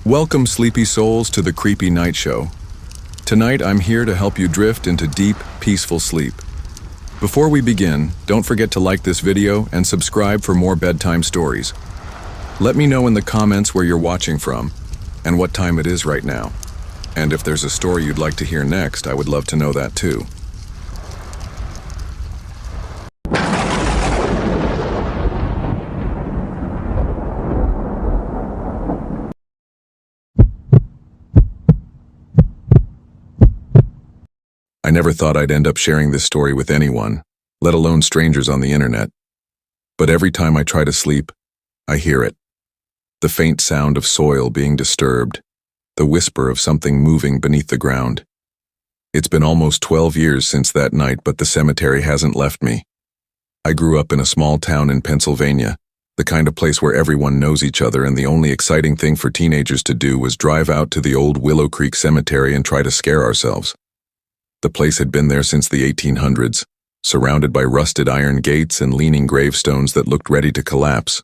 Welcome, sleepy souls, to the Creepy Night Show. Tonight, I'm here to help you drift into deep, peaceful sleep. Before we begin, don't forget to like this video and subscribe for more bedtime stories. Let me know in the comments where you're watching from and what time it is right now. And if there's a story you'd like to hear next, I would love to know that too. I never thought I'd end up sharing this story with anyone, let alone strangers on the internet. But every time I try to sleep, I hear it. The faint sound of soil being disturbed, the whisper of something moving beneath the ground. It's been almost 12 years since that night, but the cemetery hasn't left me. I grew up in a small town in Pennsylvania, the kind of place where everyone knows each other, and the only exciting thing for teenagers to do was drive out to the old Willow Creek Cemetery and try to scare ourselves. The place had been there since the 1800s, surrounded by rusted iron gates and leaning gravestones that looked ready to collapse.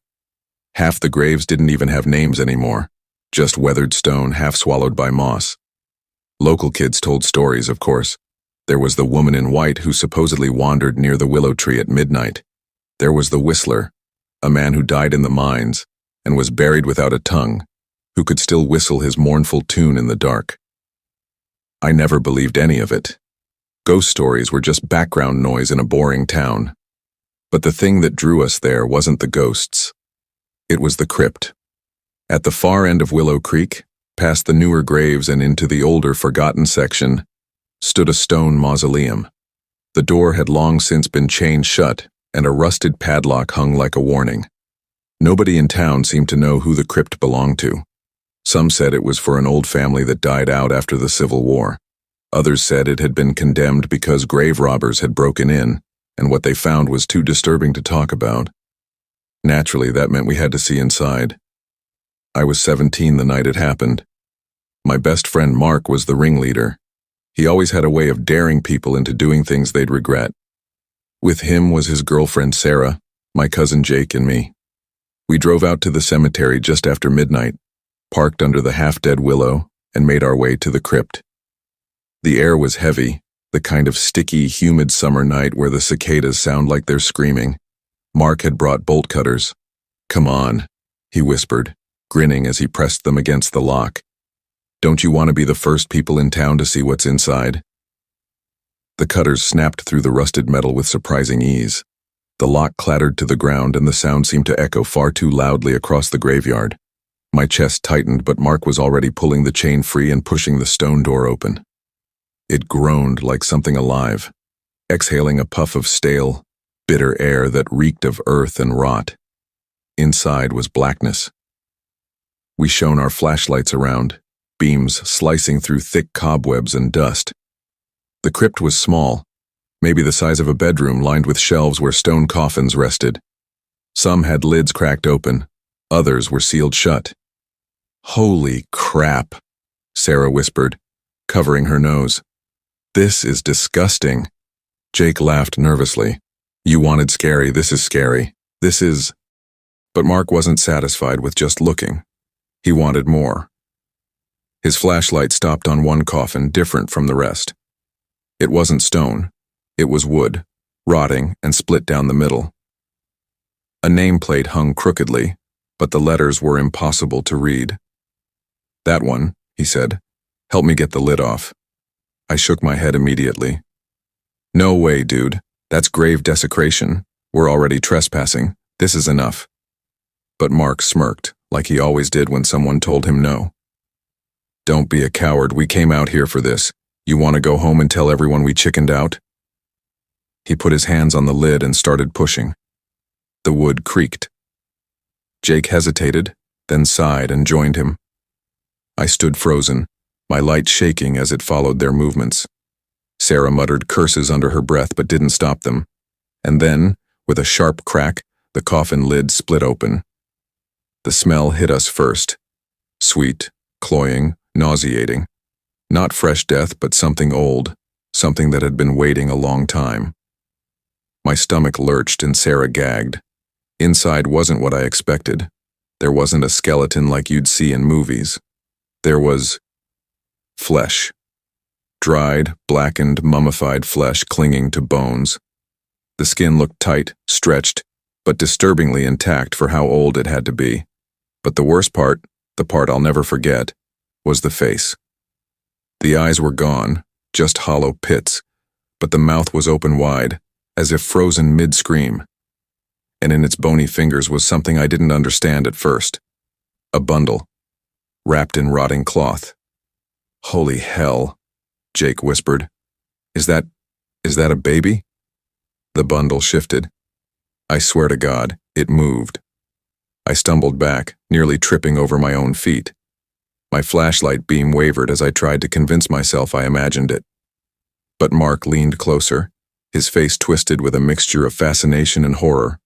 Half the graves didn't even have names anymore, just weathered stone half swallowed by moss. Local kids told stories, of course. There was the woman in white who supposedly wandered near the willow tree at midnight. There was the whistler, a man who died in the mines and was buried without a tongue, who could still whistle his mournful tune in the dark. I never believed any of it. Ghost stories were just background noise in a boring town. But the thing that drew us there wasn't the ghosts. It was the crypt. At the far end of Willow Creek, past the newer graves and into the older forgotten section, stood a stone mausoleum. The door had long since been chained shut, and a rusted padlock hung like a warning. Nobody in town seemed to know who the crypt belonged to. Some said it was for an old family that died out after the Civil War. Others said it had been condemned because grave robbers had broken in, and what they found was too disturbing to talk about. Naturally, that meant we had to see inside. I was 17 the night it happened. My best friend Mark was the ringleader. He always had a way of daring people into doing things they'd regret. With him was his girlfriend Sarah, my cousin Jake, and me. We drove out to the cemetery just after midnight, parked under the half-dead willow, and made our way to the crypt. The air was heavy, the kind of sticky, humid summer night where the cicadas sound like they're screaming. Mark had brought bolt cutters. "Come on," he whispered, grinning as he pressed them against the lock. "Don't you want to be the first people in town to see what's inside?" The cutters snapped through the rusted metal with surprising ease. The lock clattered to the ground, and the sound seemed to echo far too loudly across the graveyard. My chest tightened, but Mark was already pulling the chain free and pushing the stone door open. It groaned like something alive, exhaling a puff of stale, bitter air that reeked of earth and rot. Inside was blackness. We shone our flashlights around, beams slicing through thick cobwebs and dust. The crypt was small, maybe the size of a bedroom, lined with shelves where stone coffins rested. Some had lids cracked open, others were sealed shut. "Holy crap," Sarah whispered, covering her nose. "This is disgusting." Jake laughed nervously. "You wanted scary, this is scary. This is..." But Mark wasn't satisfied with just looking. He wanted more. His flashlight stopped on one coffin, different from the rest. It wasn't stone. It was wood, rotting and split down the middle. A nameplate hung crookedly, but the letters were impossible to read. "That one," he said. "Help me get the lid off." I shook my head immediately. "No way, dude. That's grave desecration. We're already trespassing. This is enough." But Mark smirked, like he always did when someone told him no. "Don't be a coward. We came out here for this. You want to go home and tell everyone we chickened out?" He put his hands on the lid and started pushing. The wood creaked. Jake hesitated, then sighed and joined him. I stood frozen, my light shaking as it followed their movements. Sarah muttered curses under her breath but didn't stop them. And then, with a sharp crack, the coffin lid split open. The smell hit us first. Sweet, cloying, nauseating. Not fresh death, but something old, something that had been waiting a long time. My stomach lurched and Sarah gagged. Inside wasn't what I expected. There wasn't a skeleton like you'd see in movies. There was flesh. Dried, blackened, mummified flesh clinging to bones. The skin looked tight, stretched, but disturbingly intact for how old it had to be. But the worst part, the part I'll never forget, was the face. The eyes were gone, just hollow pits, but the mouth was open wide, as if frozen mid-scream. And in its bony fingers was something I didn't understand at first. A bundle, wrapped in rotting cloth. "Holy hell," Jake whispered. Is that a baby?" The bundle shifted. I swear to God, it moved. I stumbled back, nearly tripping over my own feet. My flashlight beam wavered as I tried to convince myself I imagined it. But Mark leaned closer, his face twisted with a mixture of fascination and horror.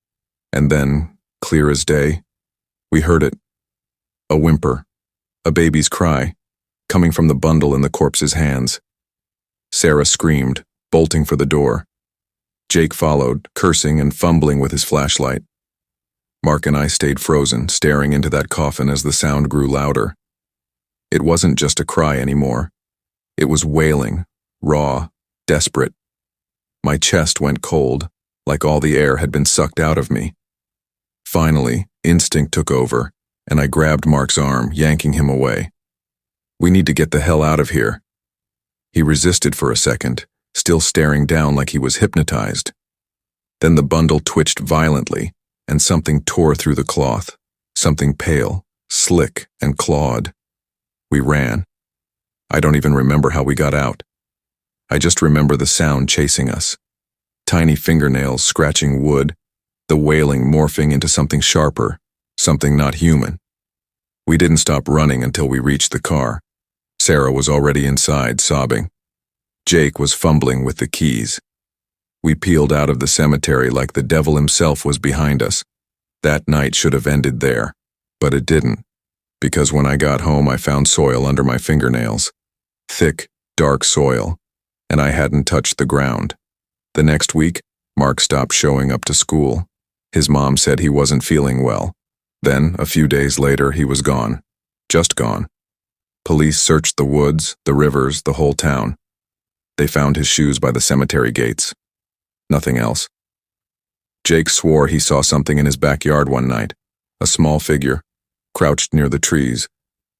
And then, clear as day, we heard it. A whimper, a baby's cry, coming from the bundle in the corpse's hands. Sarah screamed, bolting for the door. Jake followed, cursing and fumbling with his flashlight. Mark and I stayed frozen, staring into that coffin as the sound grew louder. It wasn't just a cry anymore. It was wailing, raw, desperate. My chest went cold, like all the air had been sucked out of me. Finally, instinct took over, and I grabbed Mark's arm, yanking him away. "We need to get the hell out of here." He resisted for a second, still staring down like he was hypnotized. Then the bundle twitched violently, and something tore through the cloth, something pale, slick, and clawed. We ran. I don't even remember how we got out. I just remember the sound chasing us. Tiny fingernails scratching wood, the wailing morphing into something sharper, something not human. We didn't stop running until we reached the car. Sarah was already inside, sobbing. Jake was fumbling with the keys. We peeled out of the cemetery like the devil himself was behind us. That night should have ended there, but it didn't, because when I got home I found soil under my fingernails. Thick, dark soil, and I hadn't touched the ground. The next week, Mark stopped showing up to school. His mom said he wasn't feeling well. Then, a few days later, he was gone. Just gone. Police searched the woods, the rivers, the whole town. They found his shoes by the cemetery gates. Nothing else. Jake swore he saw something in his backyard one night, a small figure, crouched near the trees,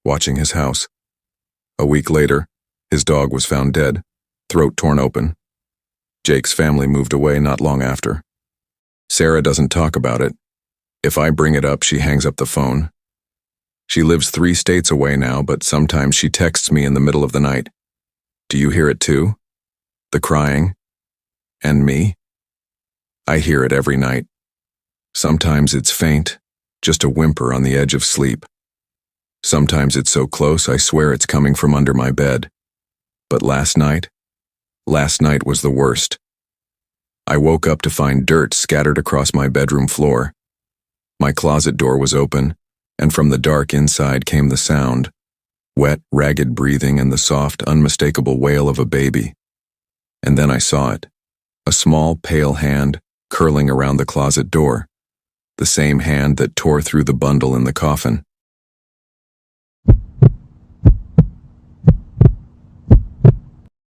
watching his house. A week later, his dog was found dead, throat torn open. Jake's family moved away not long after. Sarah doesn't talk about it. If I bring it up, she hangs up the phone. She lives 3 states away now, but sometimes she texts me in the middle of the night. "Do you hear it too? The crying? And me?" I hear it every night. Sometimes it's faint, just a whimper on the edge of sleep. Sometimes it's so close I swear it's coming from under my bed. But last night was the worst. I woke up to find dirt scattered across my bedroom floor. My closet door was open, and from the dark inside came the sound, wet, ragged breathing and the soft, unmistakable wail of a baby. And then I saw it, a small, pale hand curling around the closet door, the same hand that tore through the bundle in the coffin.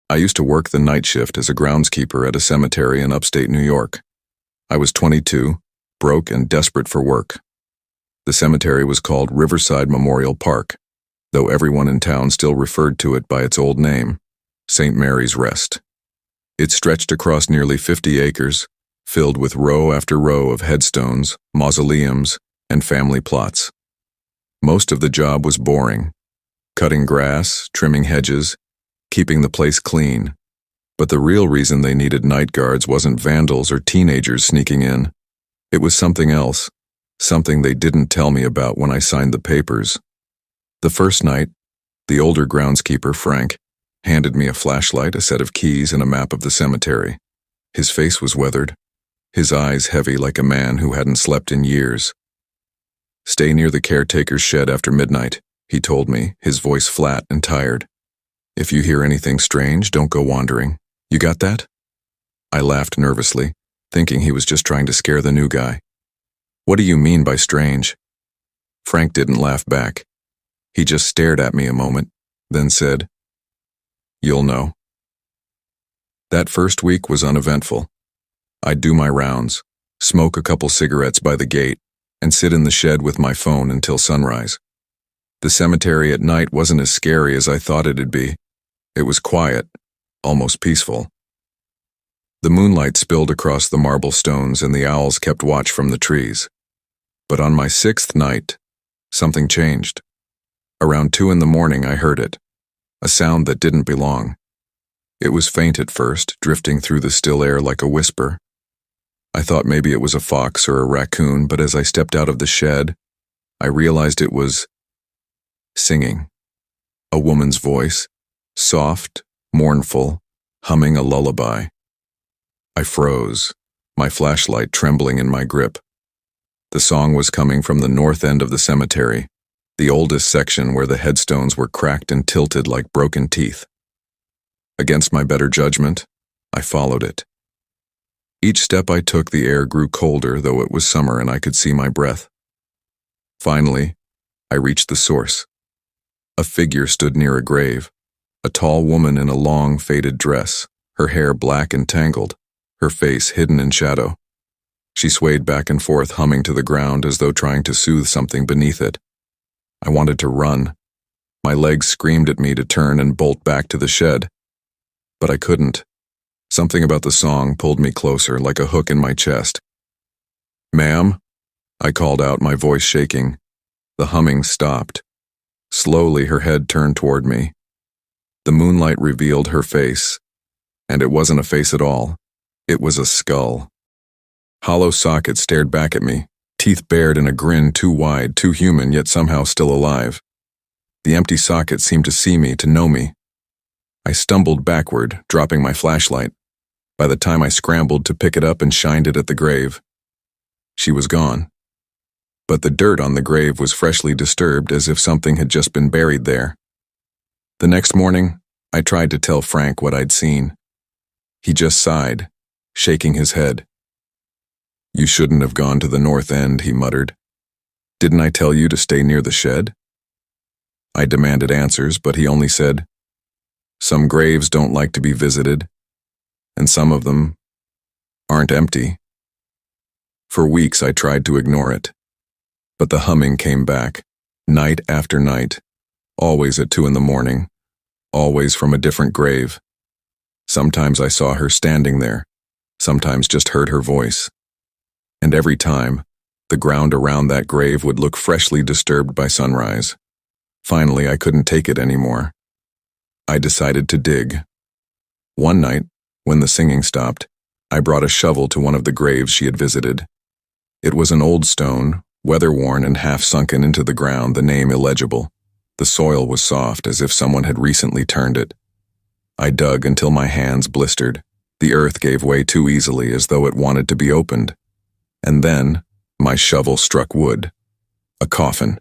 I used to work the night shift as a groundskeeper at a cemetery in upstate New York. I was 22, broke and desperate for work. The cemetery was called Riverside Memorial Park, though everyone in town still referred to it by its old name, St. Mary's Rest. It stretched across nearly 50 acres, filled with row after row of headstones, mausoleums, and family plots. Most of the job was boring, cutting grass, trimming hedges, keeping the place clean. But the real reason they needed night guards wasn't vandals or teenagers sneaking in. It was something else, something they didn't tell me about when I signed the papers. The first night, the older groundskeeper, Frank, handed me a flashlight, a set of keys, and a map of the cemetery. His face was weathered, his eyes heavy like a man who hadn't slept in years. "Stay near the caretaker's shed after midnight," he told me, his voice flat and tired. "If you hear anything strange, don't go wandering. You got that?" I laughed nervously, thinking he was just trying to scare the new guy. "What do you mean by strange?" Frank didn't laugh back. He just stared at me a moment, then said, "You'll know." That first week was uneventful. I'd do my rounds, smoke a couple cigarettes by the gate, and sit in the shed with my phone until sunrise. The cemetery at night wasn't as scary as I thought it'd be. It was quiet, almost peaceful. The moonlight spilled across the marble stones and the owls kept watch from the trees. But on my 6th night, something changed. Around 2 in the morning I heard it, a sound that didn't belong. It was faint at first, drifting through the still air like a whisper. I thought maybe it was a fox or a raccoon, but as I stepped out of the shed, I realized it was singing. A woman's voice, soft, mournful, humming a lullaby. I froze, my flashlight trembling in my grip. The song was coming from the north end of the cemetery, the oldest section where the headstones were cracked and tilted like broken teeth. Against my better judgment, I followed it. Each step I took, the air grew colder, though it was summer and I could see my breath. Finally, I reached the source. A figure stood near a grave, a tall woman in a long, faded dress, her hair black and tangled, her face hidden in shadow. She swayed back and forth, humming to the ground as though trying to soothe something beneath it. I wanted to run. My legs screamed at me to turn and bolt back to the shed. But I couldn't. Something about the song pulled me closer, like a hook in my chest. "Ma'am?" I called out, my voice shaking. The humming stopped. Slowly, her head turned toward me. The moonlight revealed her face, and it wasn't a face at all. It was a skull. Hollow sockets stared back at me, teeth bared in a grin too wide, too human, yet somehow still alive. The empty sockets seemed to see me, to know me. I stumbled backward, dropping my flashlight. By the time I scrambled to pick it up and shined it at the grave, she was gone. But the dirt on the grave was freshly disturbed, as if something had just been buried there. The next morning, I tried to tell Frank what I'd seen. He just sighed, shaking his head. "You shouldn't have gone to the north end," he muttered. "Didn't I tell you to stay near the shed?" I demanded answers, but he only said, "Some graves don't like to be visited, and some of them aren't empty." For weeks I tried to ignore it, but the humming came back, night after night, always at 2 in the morning, always from a different grave. Sometimes I saw her standing there, sometimes just heard her voice. And every time, the ground around that grave would look freshly disturbed by sunrise. Finally, I couldn't take it anymore. I decided to dig. One night, when the singing stopped, I brought a shovel to one of the graves she had visited. It was an old stone, weather-worn and half-sunken into the ground, the name illegible. The soil was soft, as if someone had recently turned it. I dug until my hands blistered. The earth gave way too easily, as though it wanted to be opened. And then, my shovel struck wood. A coffin.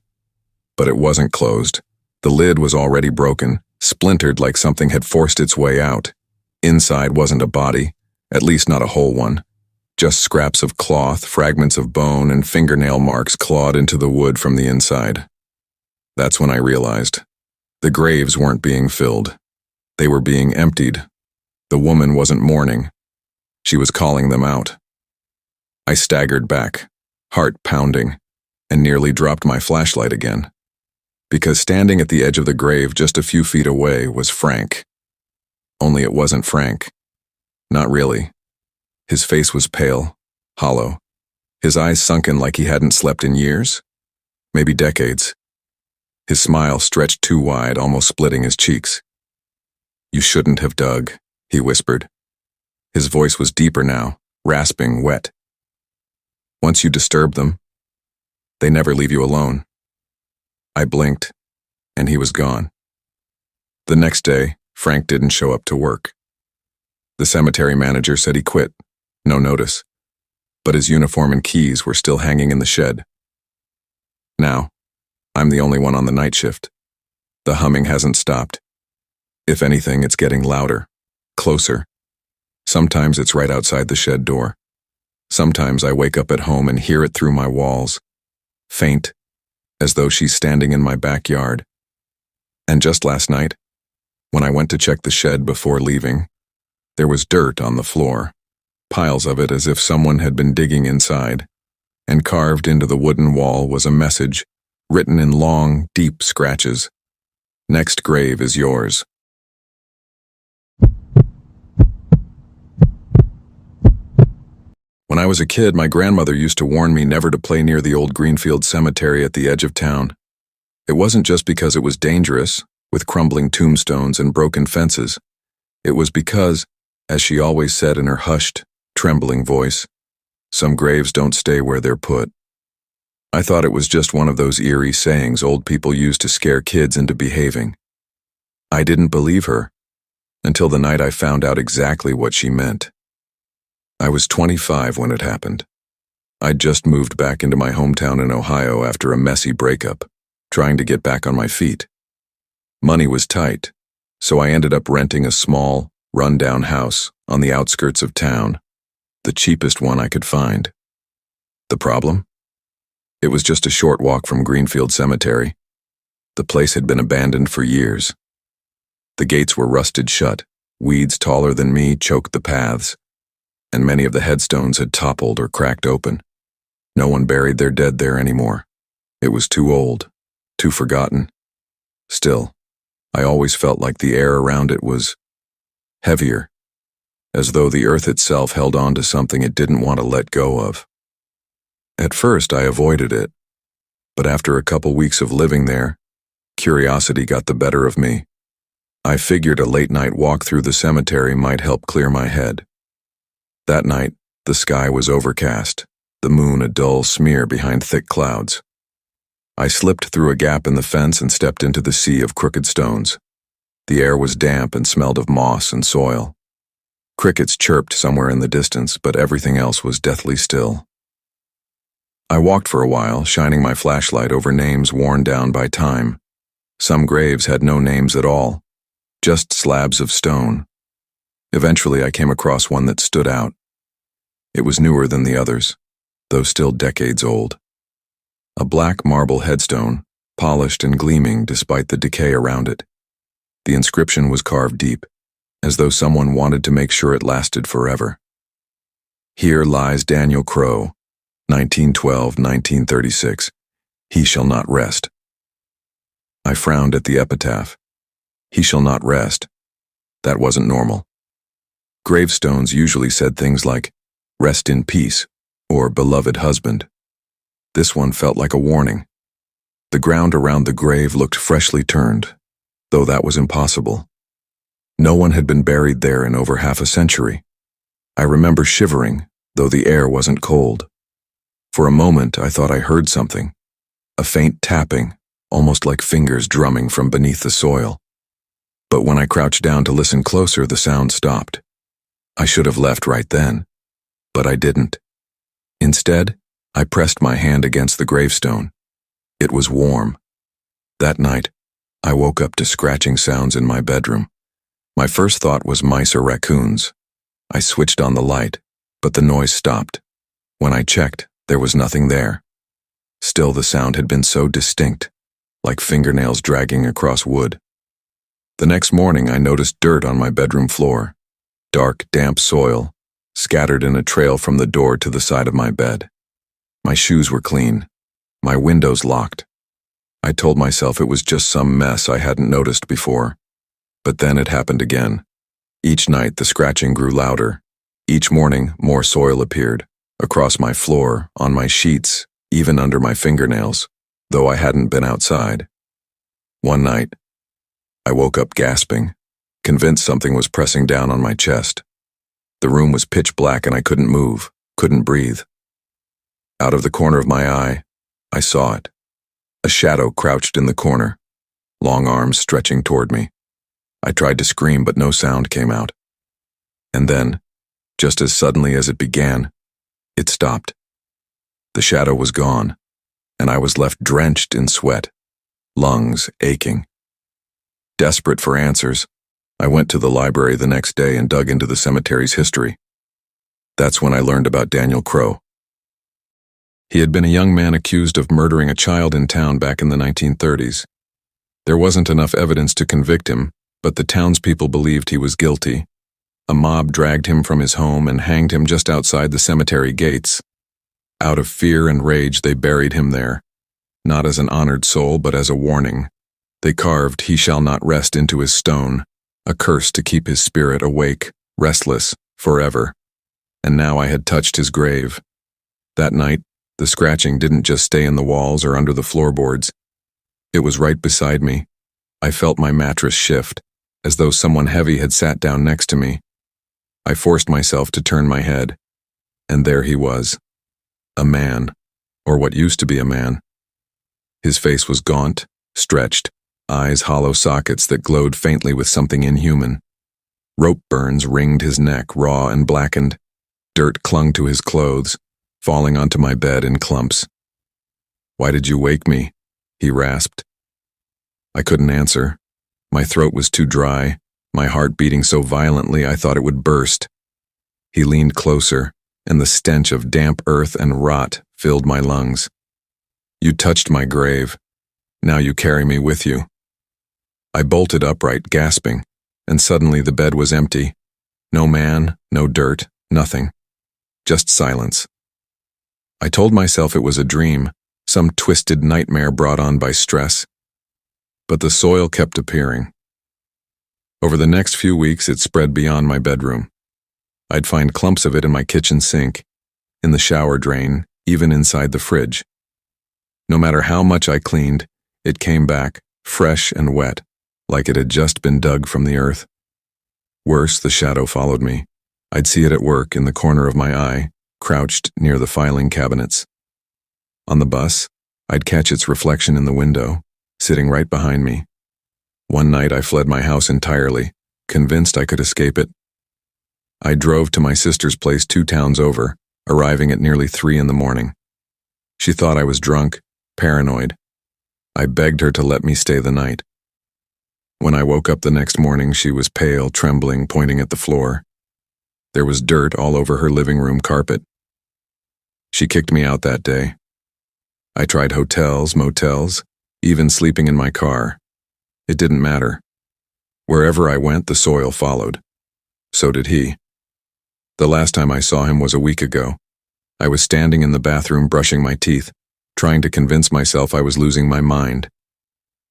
But it wasn't closed. The lid was already broken, splintered like something had forced its way out. Inside wasn't a body, at least not a whole one. Just scraps of cloth, fragments of bone, and fingernail marks clawed into the wood from the inside. That's when I realized. The graves weren't being filled. They were being emptied. The woman wasn't mourning. She was calling them out. I staggered back, heart pounding, and nearly dropped my flashlight again. Because standing at the edge of the grave just a few feet away was Frank. Only it wasn't Frank. Not really. His face was pale, hollow, his eyes sunken like he hadn't slept in years, maybe decades. His smile stretched too wide, almost splitting his cheeks. "You shouldn't have dug," he whispered. His voice was deeper now, rasping, wet. "Once you disturb them, they never leave you alone." I blinked, and he was gone. The next day, Frank didn't show up to work. The cemetery manager said he quit, no notice, but his uniform and keys were still hanging in the shed. Now, I'm the only one on the night shift. The humming hasn't stopped. If anything, it's getting louder, closer. Sometimes it's right outside the shed door. Sometimes I wake up at home and hear it through my walls, faint, as though she's standing in my backyard, And just last night, when I went to check the shed before leaving, there was dirt on the floor, piles of it as if someone had been digging inside, and carved into the wooden wall was a message, written in long, deep scratches. Next grave is yours. When I was a kid, my grandmother used to warn me never to play near the old Greenfield cemetery at the edge of town. It wasn't just because it was dangerous, with crumbling tombstones and broken fences. It was because, as she always said in her hushed, trembling voice, some graves don't stay where they're put. I thought it was just one of those eerie sayings old people use to scare kids into behaving. I didn't believe her, until the night I found out exactly what she meant. I was 25 when it happened. I'd just moved back into my hometown in Ohio after a messy breakup, trying to get back on my feet. Money was tight, so I ended up renting a small, run-down house on the outskirts of town, the cheapest one I could find. The problem? It was just a short walk from Greenfield Cemetery. The place had been abandoned for years. The gates were rusted shut, weeds taller than me choked the paths, and many of the headstones had toppled or cracked open. No one buried their dead there anymore. It was too old, too forgotten. Still, I always felt like the air around it was heavier, as though the earth itself held on to something it didn't want to let go of. At first, I avoided it, but after a couple weeks of living there, curiosity got the better of me. I figured a late-night walk through the cemetery might help clear my head. That night, the sky was overcast, the moon a dull smear behind thick clouds. I slipped through a gap in the fence and stepped into the sea of crooked stones. The air was damp and smelled of moss and soil. Crickets chirped somewhere in the distance, but everything else was deathly still. I walked for a while, shining my flashlight over names worn down by time. Some graves had no names at all, just slabs of stone. Eventually, I came across one that stood out. It was newer than the others, though still decades old. A black marble headstone, polished and gleaming despite the decay around it. The inscription was carved deep, as though someone wanted to make sure it lasted forever. Here lies Daniel Crow, 1912-1936. He shall not rest. I frowned at the epitaph. He shall not rest. That wasn't normal. Gravestones usually said things like, rest in peace, or beloved husband. This one felt like a warning. The ground around the grave looked freshly turned, though that was impossible. No one had been buried there in over half a century. I remember shivering, though the air wasn't cold. For a moment, I thought I heard something, a faint tapping, almost like fingers drumming from beneath the soil. But when I crouched down to listen closer, the sound stopped. I should have left right then, but I didn't. Instead, I pressed my hand against the gravestone. It was warm. That night, I woke up to scratching sounds in my bedroom. My first thought was mice or raccoons. I switched on the light, but the noise stopped. When I checked, there was nothing there. Still, the sound had been so distinct, like fingernails dragging across wood. The next morning, I noticed dirt on my bedroom floor. Dark, damp soil, scattered in a trail from the door to the side of my bed. My shoes were clean, my windows locked. I told myself it was just some mess I hadn't noticed before. But then it happened again. Each night the scratching grew louder. Each morning more soil appeared, across my floor, on my sheets, even under my fingernails, though I hadn't been outside. One night, I woke up gasping, convinced something was pressing down on my chest. The room was pitch black and I couldn't move, couldn't breathe. Out of the corner of my eye, I saw it. A shadow crouched in the corner, long arms stretching toward me. I tried to scream, but no sound came out. And then, just as suddenly as it began, it stopped. The shadow was gone, and I was left drenched in sweat, lungs aching. Desperate for answers, I went to the library the next day and dug into the cemetery's history. That's when I learned about Daniel Crow. He had been a young man accused of murdering a child in town back in the 1930s. There wasn't enough evidence to convict him, but the townspeople believed he was guilty. A mob dragged him from his home and hanged him just outside the cemetery gates. Out of fear and rage, they buried him there, not as an honored soul, but as a warning. They carved "He shall not rest" into his stone, a curse to keep his spirit awake, restless, forever. And now I had touched his grave. That night, the scratching didn't just stay in the walls or under the floorboards. It was right beside me. I felt my mattress shift, as though someone heavy had sat down next to me. I forced myself to turn my head, and there he was. A man, or what used to be a man. His face was gaunt, stretched, eyes hollow sockets that glowed faintly with something inhuman. Rope burns ringed his neck, raw and blackened. Dirt clung to his clothes, falling onto my bed in clumps. "Why did you wake me?" he rasped. I couldn't answer. My throat was too dry, my heart beating so violently I thought it would burst. He leaned closer, and the stench of damp earth and rot filled my lungs. "You touched my grave. Now you carry me with you." I bolted upright, gasping, and suddenly the bed was empty. No man, no dirt, nothing. Just silence. I told myself it was a dream, some twisted nightmare brought on by stress. But the soil kept appearing. Over the next few weeks, it spread beyond my bedroom. I'd find clumps of it in my kitchen sink, in the shower drain, even inside the fridge. No matter how much I cleaned, it came back, fresh and wet, like it had just been dug from the earth. Worse, the shadow followed me. I'd see it at work in the corner of my eye, crouched near the filing cabinets. On the bus, I'd catch its reflection in the window, sitting right behind me. One night I fled my house entirely, convinced I could escape it. I drove to my sister's place 2 towns over, arriving at nearly 3 in the morning. She thought I was drunk, paranoid. I begged her to let me stay the night. When I woke up the next morning, she was pale, trembling, pointing at the floor. There was dirt all over her living room carpet. She kicked me out that day. I tried hotels, motels, even sleeping in my car. It didn't matter. Wherever I went, the soil followed. So did he. The last time I saw him was a week ago. I was standing in the bathroom brushing my teeth, trying to convince myself I was losing my mind.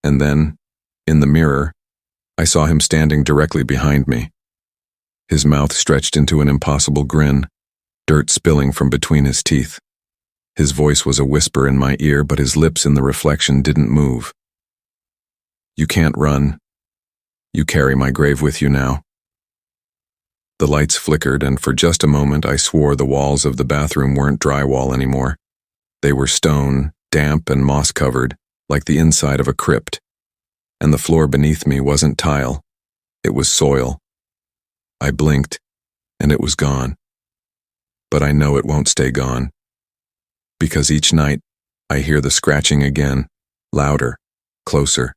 And then, in the mirror, I saw him standing directly behind me. His mouth stretched into an impossible grin, dirt spilling from between his teeth. His voice was a whisper in my ear, but his lips in the reflection didn't move. "You can't run. You carry my grave with you now." The lights flickered, and for just a moment I swore the walls of the bathroom weren't drywall anymore. They were stone, damp and moss-covered, like the inside of a crypt. And the floor beneath me wasn't tile. It was soil. I blinked, and it was gone. But I know it won't stay gone. Because each night, I hear the scratching again, louder, closer.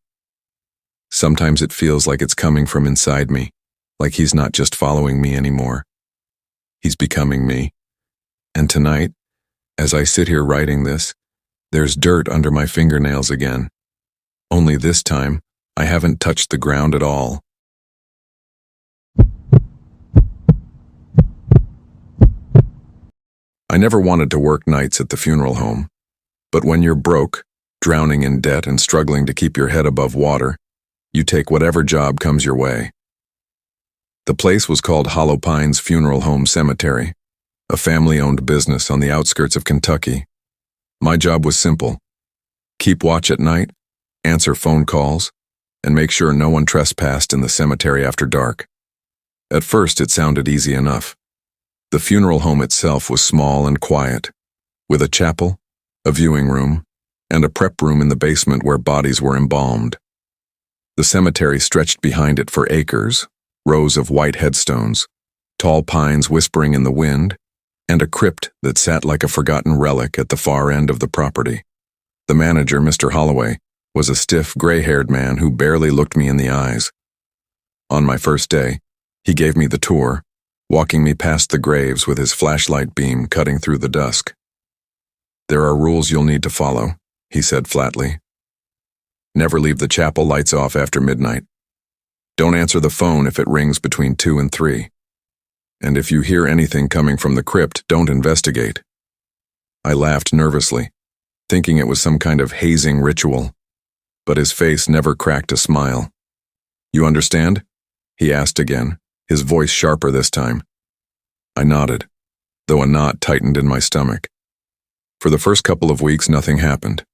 Sometimes it feels like it's coming from inside me, like he's not just following me anymore. He's becoming me. And tonight, as I sit here writing this, there's dirt under my fingernails again. Only this time, I haven't touched the ground at all. I never wanted to work nights at the funeral home. But when you're broke, drowning in debt and struggling to keep your head above water, you take whatever job comes your way. The place was called Hollow Pines Funeral Home Cemetery, a family-owned business on the outskirts of Kentucky. My job was simple: keep watch at night, answer phone calls, and make sure no one trespassed in the cemetery after dark. At first, it sounded easy enough. The funeral home itself was small and quiet, with a chapel, a viewing room, and a prep room in the basement where bodies were embalmed. The cemetery stretched behind it for acres, rows of white headstones, tall pines whispering in the wind, and a crypt that sat like a forgotten relic at the far end of the property. The manager, Mr. Holloway, was a stiff, gray-haired man who barely looked me in the eyes. On my first day, he gave me the tour, walking me past the graves with his flashlight beam cutting through the dusk. "There are rules you'll need to follow," he said flatly. Never leave the chapel lights off after midnight. Don't answer the phone if it rings between 2 and 3. And if you hear anything coming from the crypt, don't investigate. I laughed nervously, thinking it was some kind of hazing ritual, but his face never cracked a smile. You understand? He asked again, his voice sharper this time. I nodded, though a knot tightened in my stomach. For the first couple of weeks, nothing happened.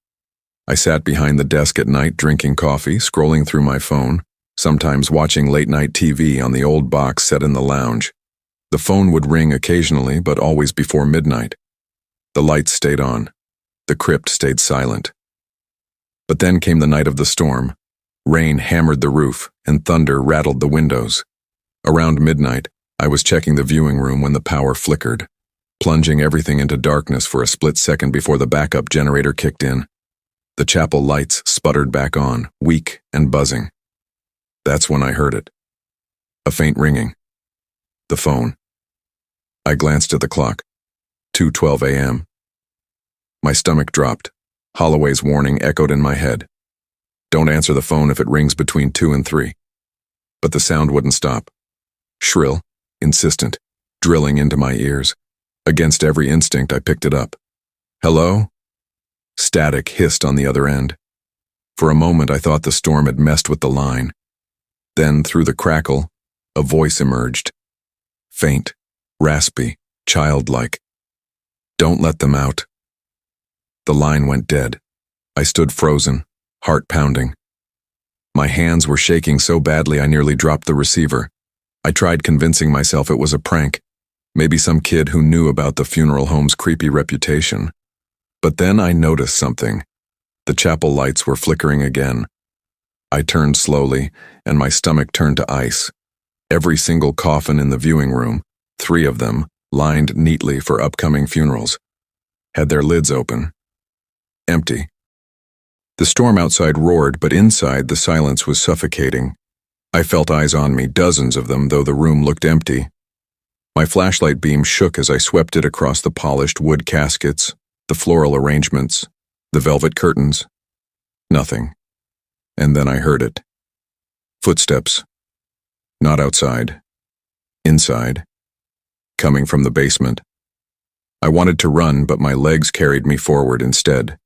I sat behind the desk at night drinking coffee, scrolling through my phone, sometimes watching late-night TV on the old box set in the lounge. The phone would ring occasionally, but always before midnight. The lights stayed on. The crypt stayed silent. But then came the night of the storm. Rain hammered the roof, and thunder rattled the windows. Around midnight, I was checking the viewing room when the power flickered, plunging everything into darkness for a split second before the backup generator kicked in. The chapel lights sputtered back on, weak and buzzing. That's when I heard it. A faint ringing. The phone. I glanced at the clock. 2:12 a.m. My stomach dropped. Holloway's warning echoed in my head. Don't answer the phone if it rings between 2 and 3. But the sound wouldn't stop. Shrill, insistent, drilling into my ears. Against every instinct, I picked it up. Hello? Static hissed on the other end. For a moment, I thought the storm had messed with the line. Then, through the crackle, a voice emerged. Faint, raspy, childlike. Don't let them out. The line went dead. I stood frozen, heart pounding. My hands were shaking so badly I nearly dropped the receiver. I tried convincing myself it was a prank, maybe some kid who knew about the funeral home's creepy reputation. But then I noticed something. The chapel lights were flickering again. I turned slowly, and my stomach turned to ice. Every single coffin in the viewing room, 3 of them, lined neatly for upcoming funerals, had their lids open. Empty. The storm outside roared, but inside the silence was suffocating. I felt eyes on me, dozens of them, though the room looked empty. My flashlight beam shook as I swept it across the polished wood caskets, the floral arrangements, the velvet curtains. Nothing. And then I heard it. Footsteps. Not outside. Inside. Coming from the basement. I wanted to run, but my legs carried me forward instead.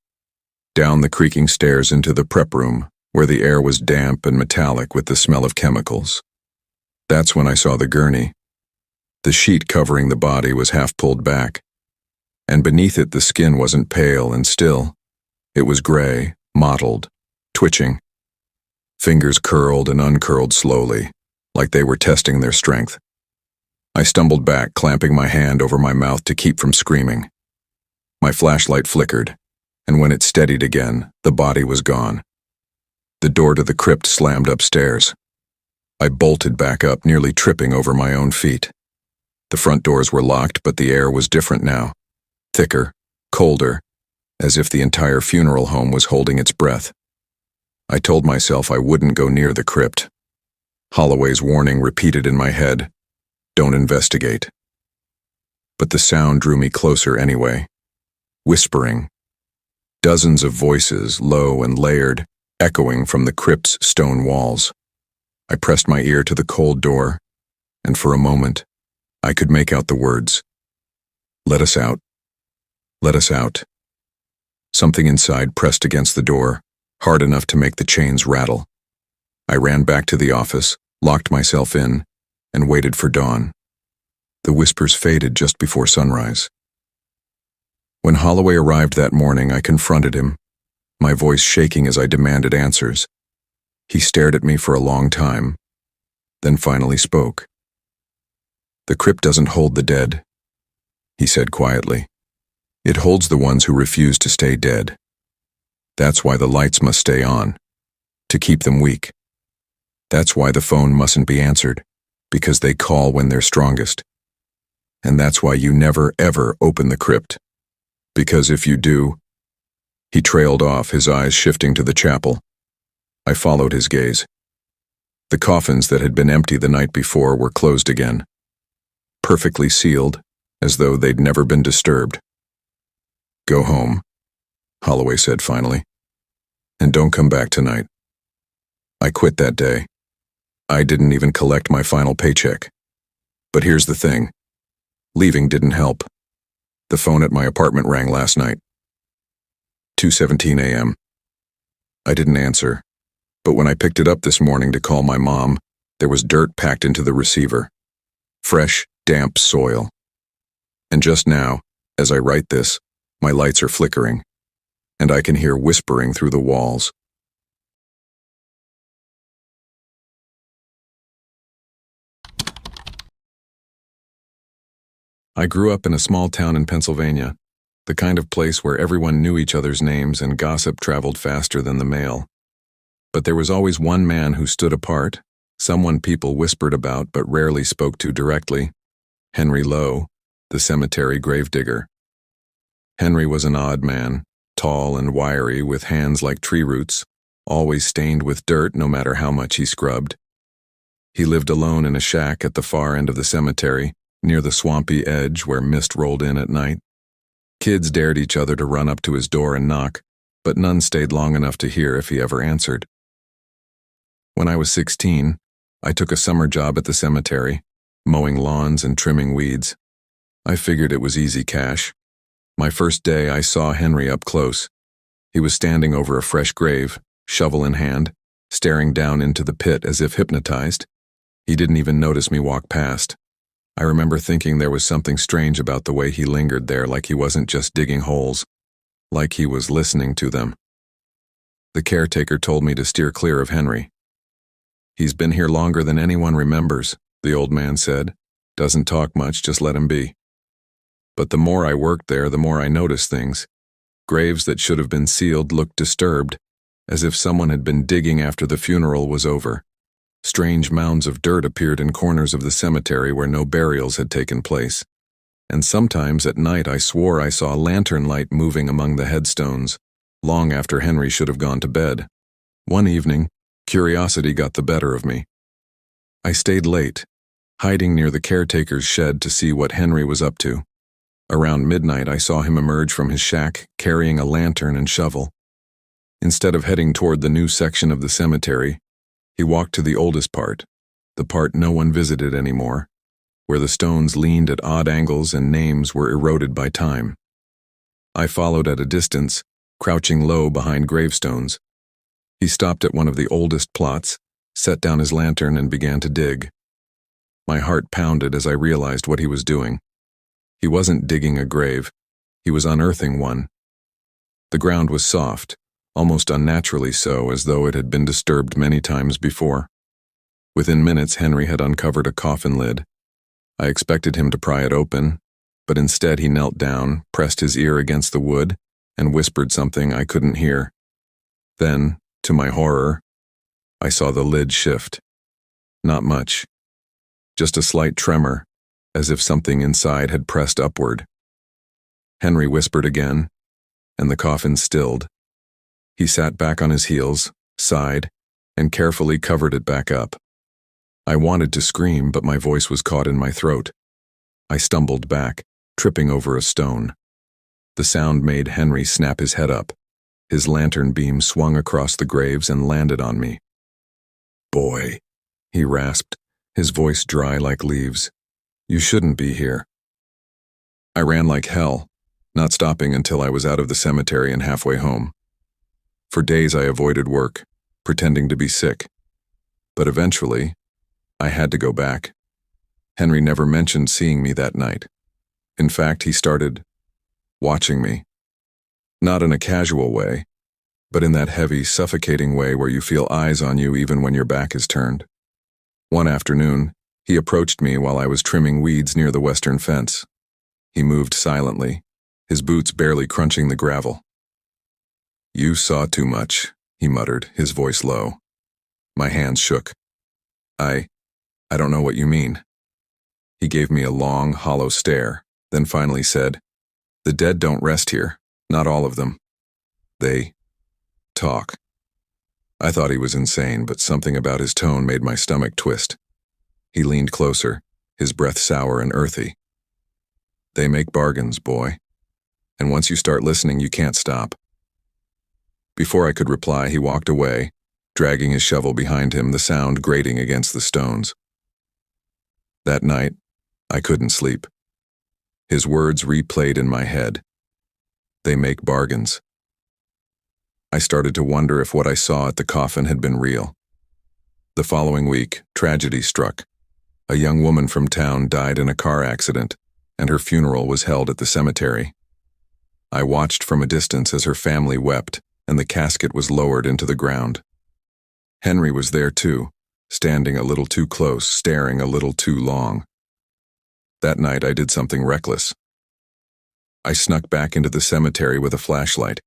Down the creaking stairs into the prep room, where the air was damp and metallic with the smell of chemicals. That's when I saw the gurney. The sheet covering the body was half pulled back, and beneath it the skin wasn't pale and still. It was gray, mottled, twitching. Fingers curled and uncurled slowly, like they were testing their strength. I stumbled back, clamping my hand over my mouth to keep from screaming. My flashlight flickered, and when it steadied again, the body was gone. The door to the crypt slammed upstairs. I bolted back up, nearly tripping over my own feet. The front doors were locked, but the air was different now. Thicker, colder, as if the entire funeral home was holding its breath. I told myself I wouldn't go near the crypt. Holloway's warning repeated in my head, don't investigate. But the sound drew me closer anyway. Whispering. Dozens of voices, low and layered, echoing from the crypt's stone walls. I pressed my ear to the cold door, and for a moment, I could make out the words. Let us out. Let us out. Something inside pressed against the door, hard enough to make the chains rattle. I ran back to the office, locked myself in, and waited for dawn. The whispers faded just before sunrise. When Holloway arrived that morning, I confronted him, my voice shaking as I demanded answers. He stared at me for a long time, then finally spoke. The crypt doesn't hold the dead, he said quietly. It holds the ones who refuse to stay dead. That's why the lights must stay on, to keep them weak. That's why the phone mustn't be answered, because they call when they're strongest. And that's why you never, ever open the crypt. Because if you do... He trailed off, his eyes shifting to the chapel. I followed his gaze. The coffins that had been empty the night before were closed again, perfectly sealed, as though they'd never been disturbed. Go home, Holloway said finally. And don't come back tonight. I quit that day. I didn't even collect my final paycheck. But here's the thing. Leaving didn't help. The phone at my apartment rang last night. 2:17 a.m. I didn't answer, but when I picked it up this morning to call my mom, there was dirt packed into the receiver. Fresh, damp soil. And just now, as I write this, my lights are flickering, and I can hear whispering through the walls. I grew up in a small town in Pennsylvania, the kind of place where everyone knew each other's names and gossip traveled faster than the mail. But there was always one man who stood apart, someone people whispered about but rarely spoke to directly: Henry Lowe, the cemetery gravedigger. Henry was an odd man, tall and wiry with hands like tree roots, always stained with dirt no matter how much he scrubbed. He lived alone in a shack at the far end of the cemetery, near the swampy edge where mist rolled in at night. Kids dared each other to run up to his door and knock, but none stayed long enough to hear if he ever answered. When I was 16, I took a summer job at the cemetery, mowing lawns and trimming weeds. I figured it was easy cash. My first day, I saw Henry up close. He was standing over a fresh grave, shovel in hand, staring down into the pit as if hypnotized. He didn't even notice me walk past. I remember thinking there was something strange about the way he lingered there, like he wasn't just digging holes, like he was listening to them. The caretaker told me to steer clear of Henry. "He's been here longer than anyone remembers," the old man said. "Doesn't talk much, just let him be." But the more I worked there, the more I noticed things. Graves that should have been sealed looked disturbed, as if someone had been digging after the funeral was over. Strange mounds of dirt appeared in corners of the cemetery where no burials had taken place. And sometimes at night I swore I saw a lantern light moving among the headstones, long after Henry should have gone to bed. One evening, curiosity got the better of me. I stayed late, hiding near the caretaker's shed to see what Henry was up to. Around midnight, I saw him emerge from his shack, carrying a lantern and shovel. Instead of heading toward the new section of the cemetery, he walked to the oldest part, the part no one visited anymore, where the stones leaned at odd angles and names were eroded by time. I followed at a distance, crouching low behind gravestones. He stopped at one of the oldest plots, set down his lantern and began to dig. My heart pounded as I realized what he was doing. He wasn't digging a grave, he was unearthing one. The ground was soft, almost unnaturally so, as though it had been disturbed many times before. Within minutes, Henry had uncovered a coffin lid. I expected him to pry it open, but instead he knelt down, pressed his ear against the wood, and whispered something I couldn't hear. Then, to my horror, I saw the lid shift. Not much. Just a slight tremor, as if something inside had pressed upward. Henry whispered again, and the coffin stilled. He sat back on his heels, sighed, and carefully covered it back up. I wanted to scream, but my voice was caught in my throat. I stumbled back, tripping over a stone. The sound made Henry snap his head up. His lantern beam swung across the graves and landed on me. "Boy," he rasped, his voice dry like leaves. "You shouldn't be here." I ran like hell, not stopping until I was out of the cemetery and halfway home. For days I avoided work, pretending to be sick. But eventually, I had to go back. Henry never mentioned seeing me that night. In fact, he started watching me. Not in a casual way, but in that heavy, suffocating way where you feel eyes on you even when your back is turned. One afternoon, he approached me while I was trimming weeds near the western fence. He moved silently, his boots barely crunching the gravel. "You saw too much," he muttered, his voice low. My hands shook. I don't know what you mean." He gave me a long, hollow stare, then finally said, "The dead don't rest here, not all of them. They talk." I thought he was insane, but something about his tone made my stomach twist. He leaned closer, his breath sour and earthy. "They make bargains, boy. And once you start listening, you can't stop." Before I could reply, he walked away, dragging his shovel behind him, the sound grating against the stones. That night, I couldn't sleep. His words replayed in my head. They make bargains. I started to wonder if what I saw at the coffin had been real. The following week, tragedy struck. A young woman from town died in a car accident, and her funeral was held at the cemetery. I watched from a distance as her family wept, and the casket was lowered into the ground. Henry was there too, standing a little too close, staring a little too long. That night I did something reckless. I snuck back into the cemetery with a flashlight.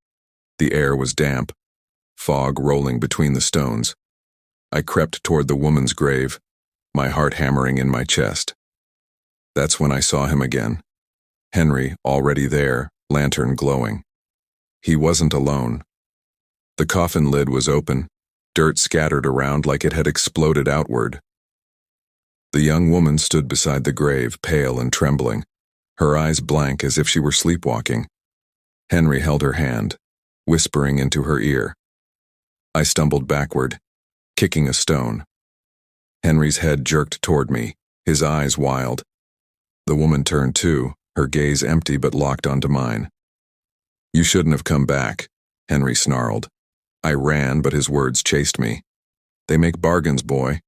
The air was damp, fog rolling between the stones. I crept toward the woman's grave, my heart hammering in my chest. That's when I saw him again. Henry, already there, lantern glowing. He wasn't alone. The coffin lid was open, dirt scattered around like it had exploded outward. The young woman stood beside the grave, pale and trembling, her eyes blank as if she were sleepwalking. Henry held her hand, whispering into her ear. I stumbled backward, kicking a stone. Henry's head jerked toward me, his eyes wild. The woman turned too, her gaze empty but locked onto mine. "You shouldn't have come back," Henry snarled. I ran, but his words chased me. "They make bargains, boy.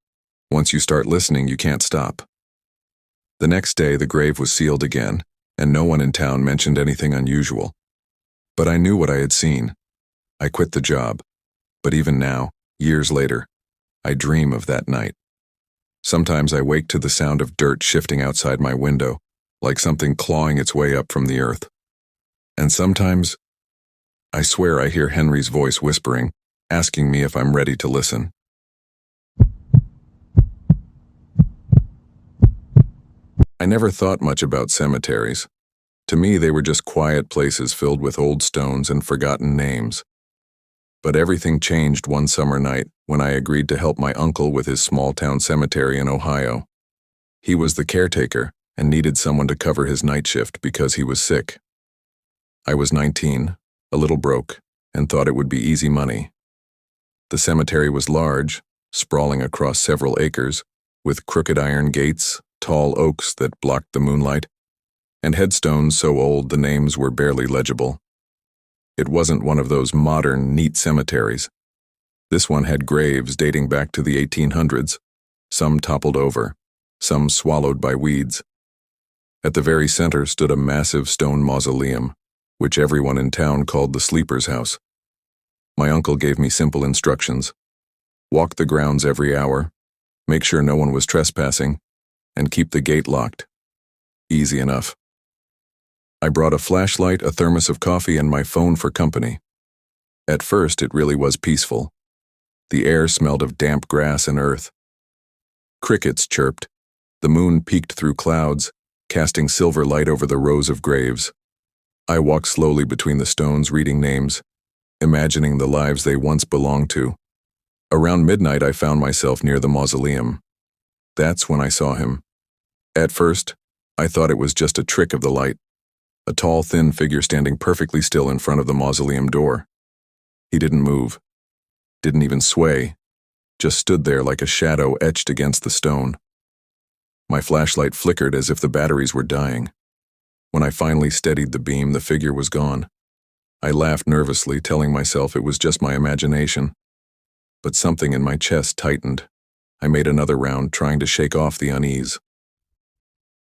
Once you start listening, you can't stop." The next day, the grave was sealed again, and no one in town mentioned anything unusual. But I knew what I had seen. I quit the job. But even now, years later, I dream of that night. Sometimes I wake to the sound of dirt shifting outside my window, like something clawing its way up from the earth. And sometimes, I swear I hear Henry's voice whispering, asking me if I'm ready to listen. I never thought much about cemeteries. To me, they were just quiet places filled with old stones and forgotten names. But everything changed one summer night when I agreed to help my uncle with his small-town cemetery in Ohio. He was the caretaker and needed someone to cover his night shift because he was sick. I was 19, a little broke, and thought it would be easy money. The cemetery was large, sprawling across several acres, with crooked iron gates, tall oaks that blocked the moonlight, and headstones so old the names were barely legible. It wasn't one of those modern, neat cemeteries. This one had graves dating back to the 1800s, some toppled over, some swallowed by weeds. At the very center stood a massive stone mausoleum, which everyone in town called the sleeper's house. My uncle gave me simple instructions. Walk the grounds every hour, make sure no one was trespassing, and keep the gate locked. Easy enough. I brought a flashlight, a thermos of coffee, and my phone for company. At first, it really was peaceful. The air smelled of damp grass and earth. Crickets chirped. The moon peeked through clouds, casting silver light over the rows of graves. I walked slowly between the stones, reading names, imagining the lives they once belonged to. Around midnight, I found myself near the mausoleum. That's when I saw him. At first, I thought it was just a trick of the light. A tall, thin figure standing perfectly still in front of the mausoleum door. He didn't move, didn't even sway, just stood there like a shadow etched against the stone. My flashlight flickered as if the batteries were dying. When I finally steadied the beam, the figure was gone. I laughed nervously, telling myself it was just my imagination. But something in my chest tightened. I made another round, trying to shake off the unease.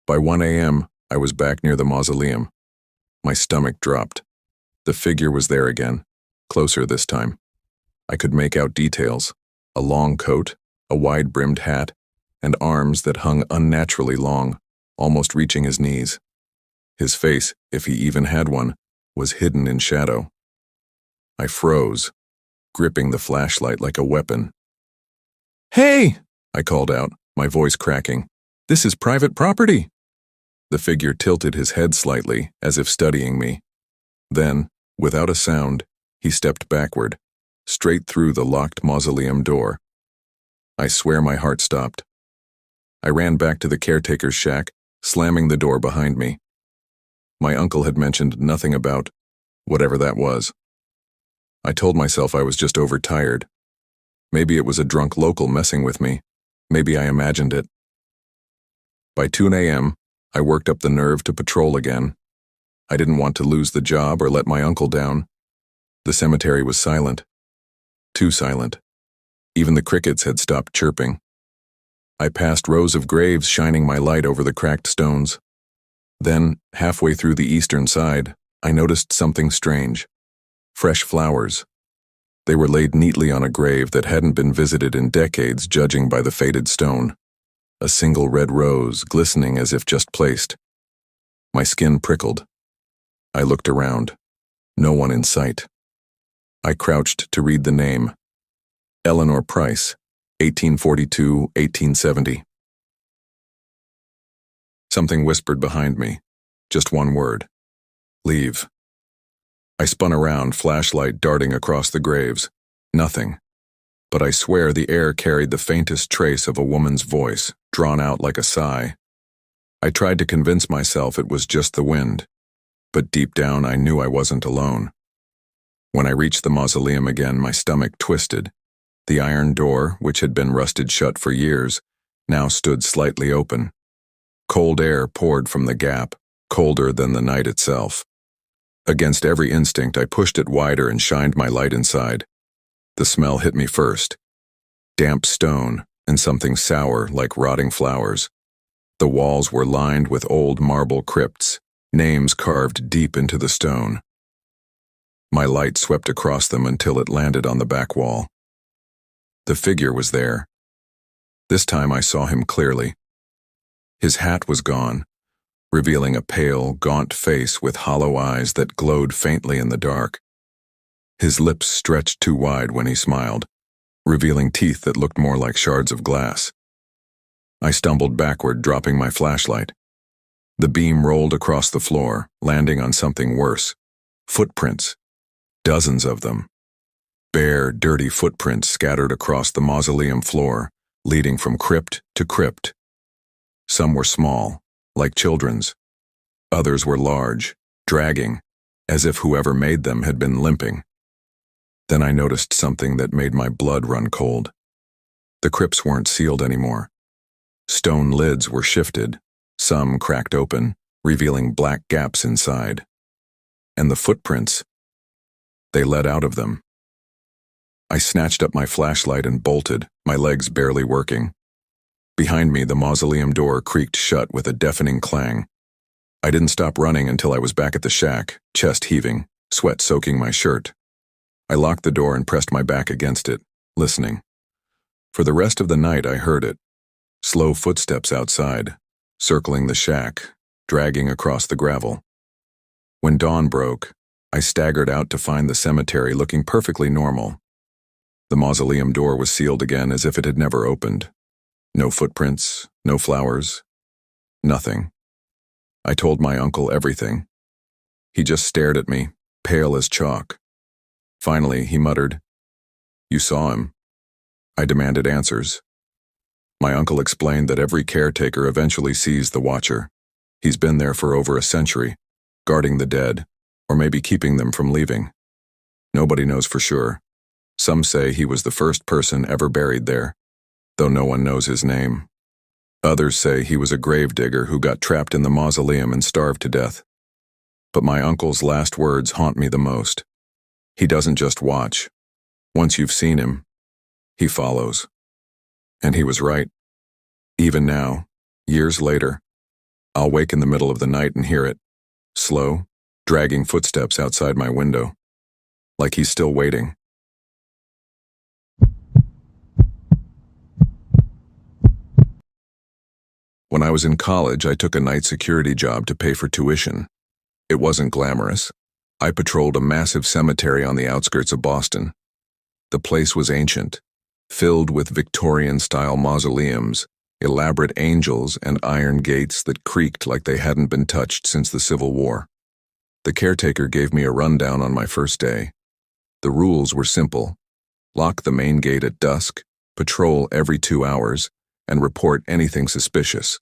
By 1 a.m., I was back near the mausoleum. My stomach dropped. The figure was there again, closer this time. I could make out details: a long coat, a wide-brimmed hat, and arms that hung unnaturally long, almost reaching his knees. His face, if he even had one, was hidden in shadow. I froze, gripping the flashlight like a weapon. "Hey!" I called out, my voice cracking. "This is private property!" The figure tilted his head slightly, as if studying me. Then, without a sound, he stepped backward, straight through the locked mausoleum door. I swear my heart stopped. I ran back to the caretaker's shack, slamming the door behind me. My uncle had mentioned nothing about whatever that was. I told myself I was just overtired. Maybe it was a drunk local messing with me. Maybe I imagined it. By 2 a.m., I worked up the nerve to patrol again. I didn't want to lose the job or let my uncle down. The cemetery was silent. Too silent. Even the crickets had stopped chirping. I passed rows of graves shining my light over the cracked stones. Then, halfway through the eastern side, I noticed something strange. Fresh flowers. They were laid neatly on a grave that hadn't been visited in decades, judging by the faded stone. A single red rose, glistening as if just placed. My skin prickled. I looked around. No one in sight. I crouched to read the name. Eleanor Price, 1842-1870. Something whispered behind me. Just one word. Leave. I spun around, flashlight darting across the graves. Nothing. But I swear the air carried the faintest trace of a woman's voice, drawn out like a sigh. I tried to convince myself it was just the wind, but deep down I knew I wasn't alone. When I reached the mausoleum again, my stomach twisted. The iron door, which had been rusted shut for years, now stood slightly open. Cold air poured from the gap, colder than the night itself. Against every instinct, I pushed it wider and shined my light inside. The smell hit me first. Damp stone and something sour like rotting flowers. The walls were lined with old marble crypts, names carved deep into the stone. My light swept across them until it landed on the back wall. The figure was there. This time I saw him clearly. His hat was gone, revealing a pale, gaunt face with hollow eyes that glowed faintly in the dark. His lips stretched too wide when he smiled, revealing teeth that looked more like shards of glass. I stumbled backward, dropping my flashlight. The beam rolled across the floor, landing on something worse. Footprints. Dozens of them. Bare, dirty footprints scattered across the mausoleum floor, leading from crypt to crypt. Some were small, like children's. Others were large, dragging, as if whoever made them had been limping. Then I noticed something that made my blood run cold. The crypts weren't sealed anymore. Stone lids were shifted, some cracked open, revealing black gaps inside. And the footprints, they led out of them. I snatched up my flashlight and bolted, my legs barely working. Behind me, the mausoleum door creaked shut with a deafening clang. I didn't stop running until I was back at the shack, chest heaving, sweat soaking my shirt. I locked the door and pressed my back against it, listening. For the rest of the night I heard it. Slow footsteps outside, circling the shack, dragging across the gravel. When dawn broke, I staggered out to find the cemetery looking perfectly normal. The mausoleum door was sealed again as if it had never opened. No footprints, no flowers, nothing. I told my uncle everything. He just stared at me, pale as chalk. Finally, he muttered, "You saw him." I demanded answers. My uncle explained that every caretaker eventually sees the watcher. He's been there for over a century, guarding the dead, or maybe keeping them from leaving. Nobody knows for sure. Some say he was the first person ever buried there, though no one knows his name. Others say he was a gravedigger who got trapped in the mausoleum and starved to death. But my uncle's last words haunt me the most. He doesn't just watch. Once you've seen him, he follows. And he was right. Even now, years later, I'll wake in the middle of the night and hear it. Slow, dragging footsteps outside my window. Like he's still waiting. When I was in college, I took a night security job to pay for tuition. It wasn't glamorous. I patrolled a massive cemetery on the outskirts of Boston. The place was ancient, filled with Victorian-style mausoleums, elaborate angels, and iron gates that creaked like they hadn't been touched since the Civil War. The caretaker gave me a rundown on my first day. The rules were simple. Lock the main gate at dusk, patrol every 2 hours, and report anything suspicious.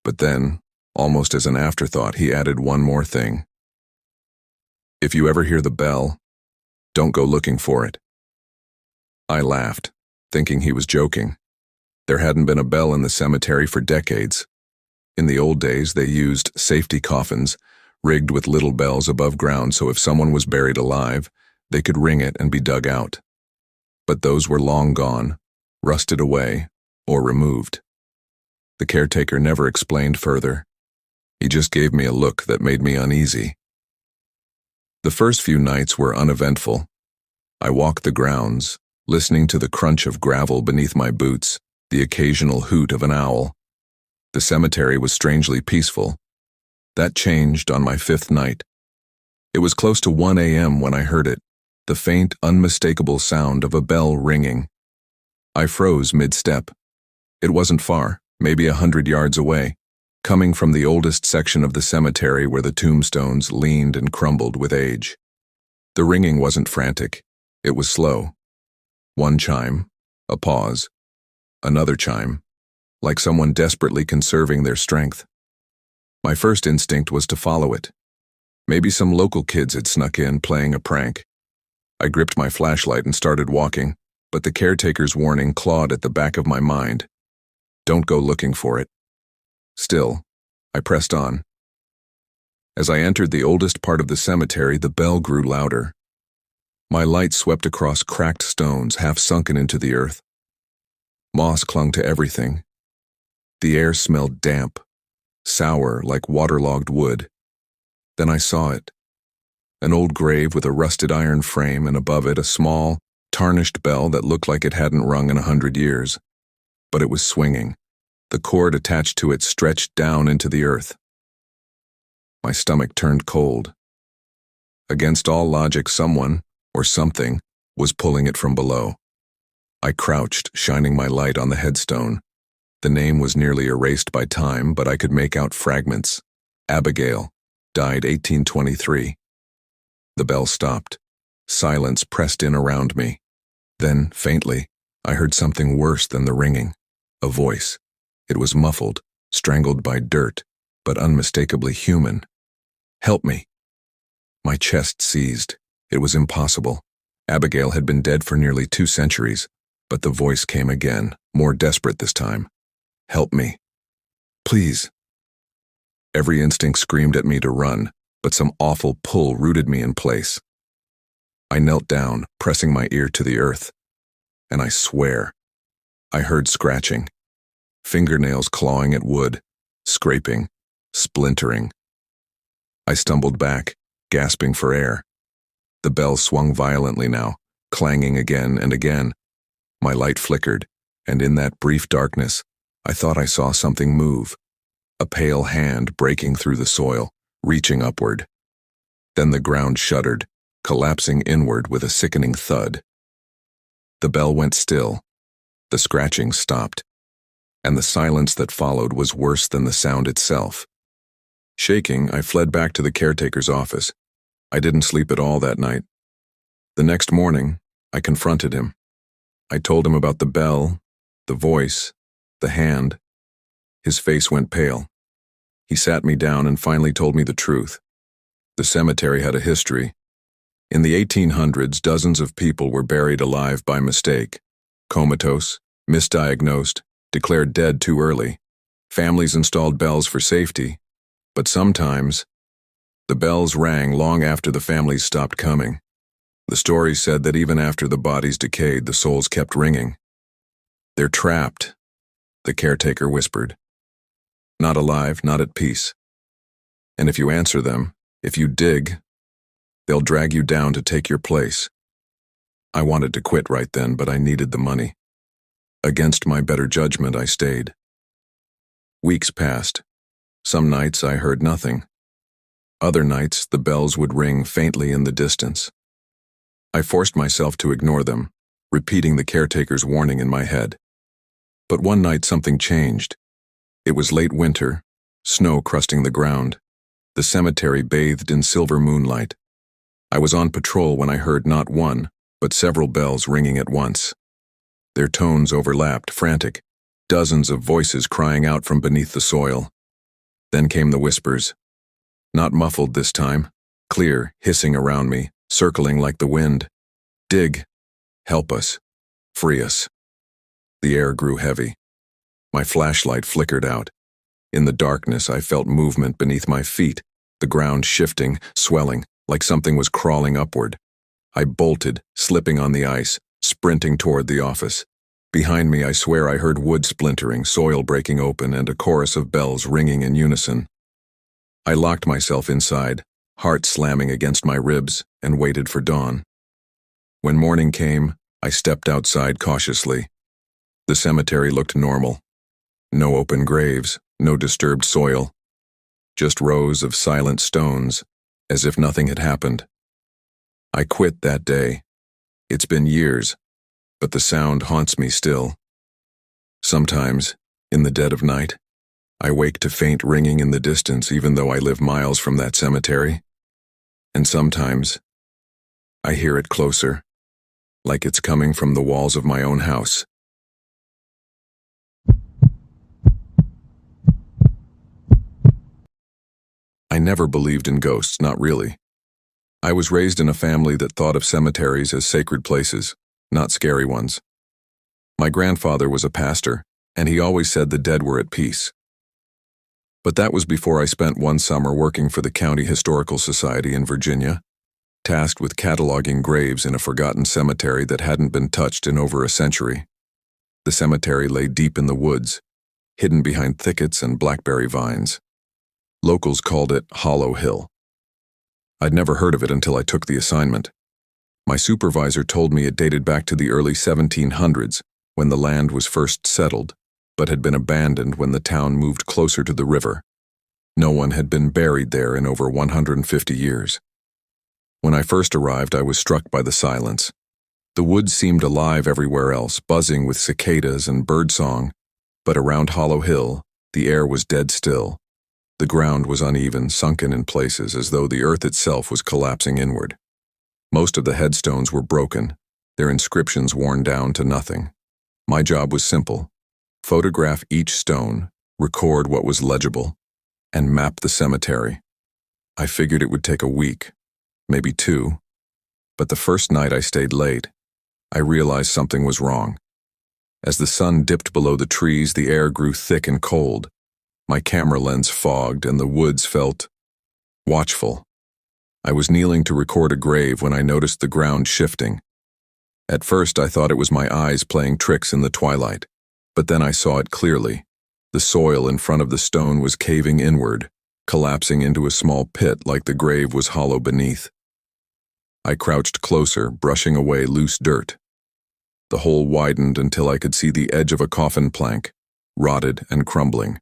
But then, almost as an afterthought, he added one more thing. If you ever hear the bell, Don't go looking for it." I laughed, thinking he was joking. There hadn't been a bell in the cemetery for decades. In the old days, they used safety coffins, rigged with little bells above ground so if someone was buried alive, they could ring it and be dug out. But those were long gone, rusted away, or removed. The caretaker never explained further. He just gave me a look that made me uneasy. The first few nights were uneventful. I walked the grounds, listening to the crunch of gravel beneath my boots, the occasional hoot of an owl. The cemetery was strangely peaceful. That changed on my fifth night. It was close to 1 a.m. when I heard it, the faint, unmistakable sound of a bell ringing. I froze mid-step. It wasn't far, maybe 100 yards away, coming from the oldest section of the cemetery where the tombstones leaned and crumbled with age. The ringing wasn't frantic. It was slow. One chime, a pause, another chime, like someone desperately conserving their strength. My first instinct was to follow it. Maybe some local kids had snuck in playing a prank. I gripped my flashlight and started walking, but the caretaker's warning clawed at the back of my mind. Don't go looking for it. Still, I pressed on. As I entered the oldest part of the cemetery, the bell grew louder. My light swept across cracked stones half sunken into the earth. Moss clung to everything. The air smelled damp, sour like waterlogged wood. Then I saw it. An old grave with a rusted iron frame and above it a small, tarnished bell that looked like it hadn't rung in 100 years. But it was swinging. The cord attached to it stretched down into the earth. My stomach turned cold. Against all logic, someone, or something, was pulling it from below. I crouched, shining my light on the headstone. The name was nearly erased by time, but I could make out fragments. Abigail, died 1823. The bell stopped. Silence pressed in around me. Then, faintly, I heard something worse than the ringing. A voice. It was muffled, strangled by dirt, but unmistakably human. "Help me." My chest seized. It was impossible. Abigail had been dead for nearly 2 centuries, but the voice came again, more desperate this time. "Help me. Please." Every instinct screamed at me to run, but some awful pull rooted me in place. I knelt down, pressing my ear to the earth, and I swear, I heard scratching, fingernails clawing at wood, scraping, splintering. I stumbled back, gasping for air. The bell swung violently now, clanging again and again. My light flickered, and in that brief darkness, I thought I saw something move, a pale hand breaking through the soil, reaching upward. Then the ground shuddered, collapsing inward with a sickening thud. The bell went still. The scratching stopped, and the silence that followed was worse than the sound itself. Shaking, I fled back to the caretaker's office. I didn't sleep at all that night. The next morning, I confronted him. I told him about the bell, the voice, the hand. His face went pale. He sat me down and finally told me the truth. The cemetery had a history. In the 1800s, dozens of people were buried alive by mistake. Comatose, misdiagnosed, declared dead too early. Families installed bells for safety. But sometimes, the bells rang long after the families stopped coming. The story said that even after the bodies decayed, the souls kept ringing. "They're trapped," the caretaker whispered. "Not alive, not at peace. And if you answer them, if you dig, they'll drag you down to take your place." I wanted to quit right then, but I needed the money. Against my better judgment, I stayed. Weeks passed. Some nights I heard nothing. Other nights, the bells would ring faintly in the distance. I forced myself to ignore them, repeating the caretaker's warning in my head. But one night something changed. It was late winter, snow crusting the ground. The cemetery bathed in silver moonlight. I was on patrol when I heard not one, but several bells ringing at once. Their tones overlapped, frantic, dozens of voices crying out from beneath the soil. Then came the whispers. Not muffled this time, clear, hissing around me, circling like the wind. Dig. Help us. Free us. The air grew heavy. My flashlight flickered out. In the darkness, I felt movement beneath my feet, the ground shifting, swelling, like something was crawling upward. I bolted, slipping on the ice, sprinting toward the office. Behind me, I swear I heard wood splintering, soil breaking open, and a chorus of bells ringing in unison. I locked myself inside, heart slamming against my ribs, and waited for dawn. When morning came, I stepped outside cautiously. The cemetery looked normal. No open graves, no disturbed soil. Just rows of silent stones, as if nothing had happened. I quit that day. It's been years, but the sound haunts me still. Sometimes, in the dead of night, I wake to faint ringing in the distance even though I live miles from that cemetery. And sometimes, I hear it closer, like it's coming from the walls of my own house. I never believed in ghosts, not really. I was raised in a family that thought of cemeteries as sacred places, not scary ones. My grandfather was a pastor, and he always said the dead were at peace. But that was before I spent one summer working for the County Historical Society in Virginia, tasked with cataloging graves in a forgotten cemetery that hadn't been touched in over a century. The cemetery lay deep in the woods, hidden behind thickets and blackberry vines. Locals called it Hollow Hill. I'd never heard of it until I took the assignment. My supervisor told me it dated back to the early 1700s, when the land was first settled, but had been abandoned when the town moved closer to the river. No one had been buried there in over 150 years. When I first arrived, I was struck by the silence. The woods seemed alive everywhere else, buzzing with cicadas and birdsong, but around Hollow Hill, the air was dead still. The ground was uneven, sunken in places, as though the earth itself was collapsing inward. Most of the headstones were broken, their inscriptions worn down to nothing. My job was simple: photograph each stone, record what was legible, and map the cemetery. I figured it would take a week, maybe 2, but the first night I stayed late, I realized something was wrong. As the sun dipped below the trees, the air grew thick and cold. My camera lens fogged and the woods felt watchful. I was kneeling to record a grave when I noticed the ground shifting. At first I thought it was my eyes playing tricks in the twilight, but then I saw it clearly. The soil in front of the stone was caving inward, collapsing into a small pit like the grave was hollow beneath. I crouched closer, brushing away loose dirt. The hole widened until I could see the edge of a coffin plank, rotted and crumbling.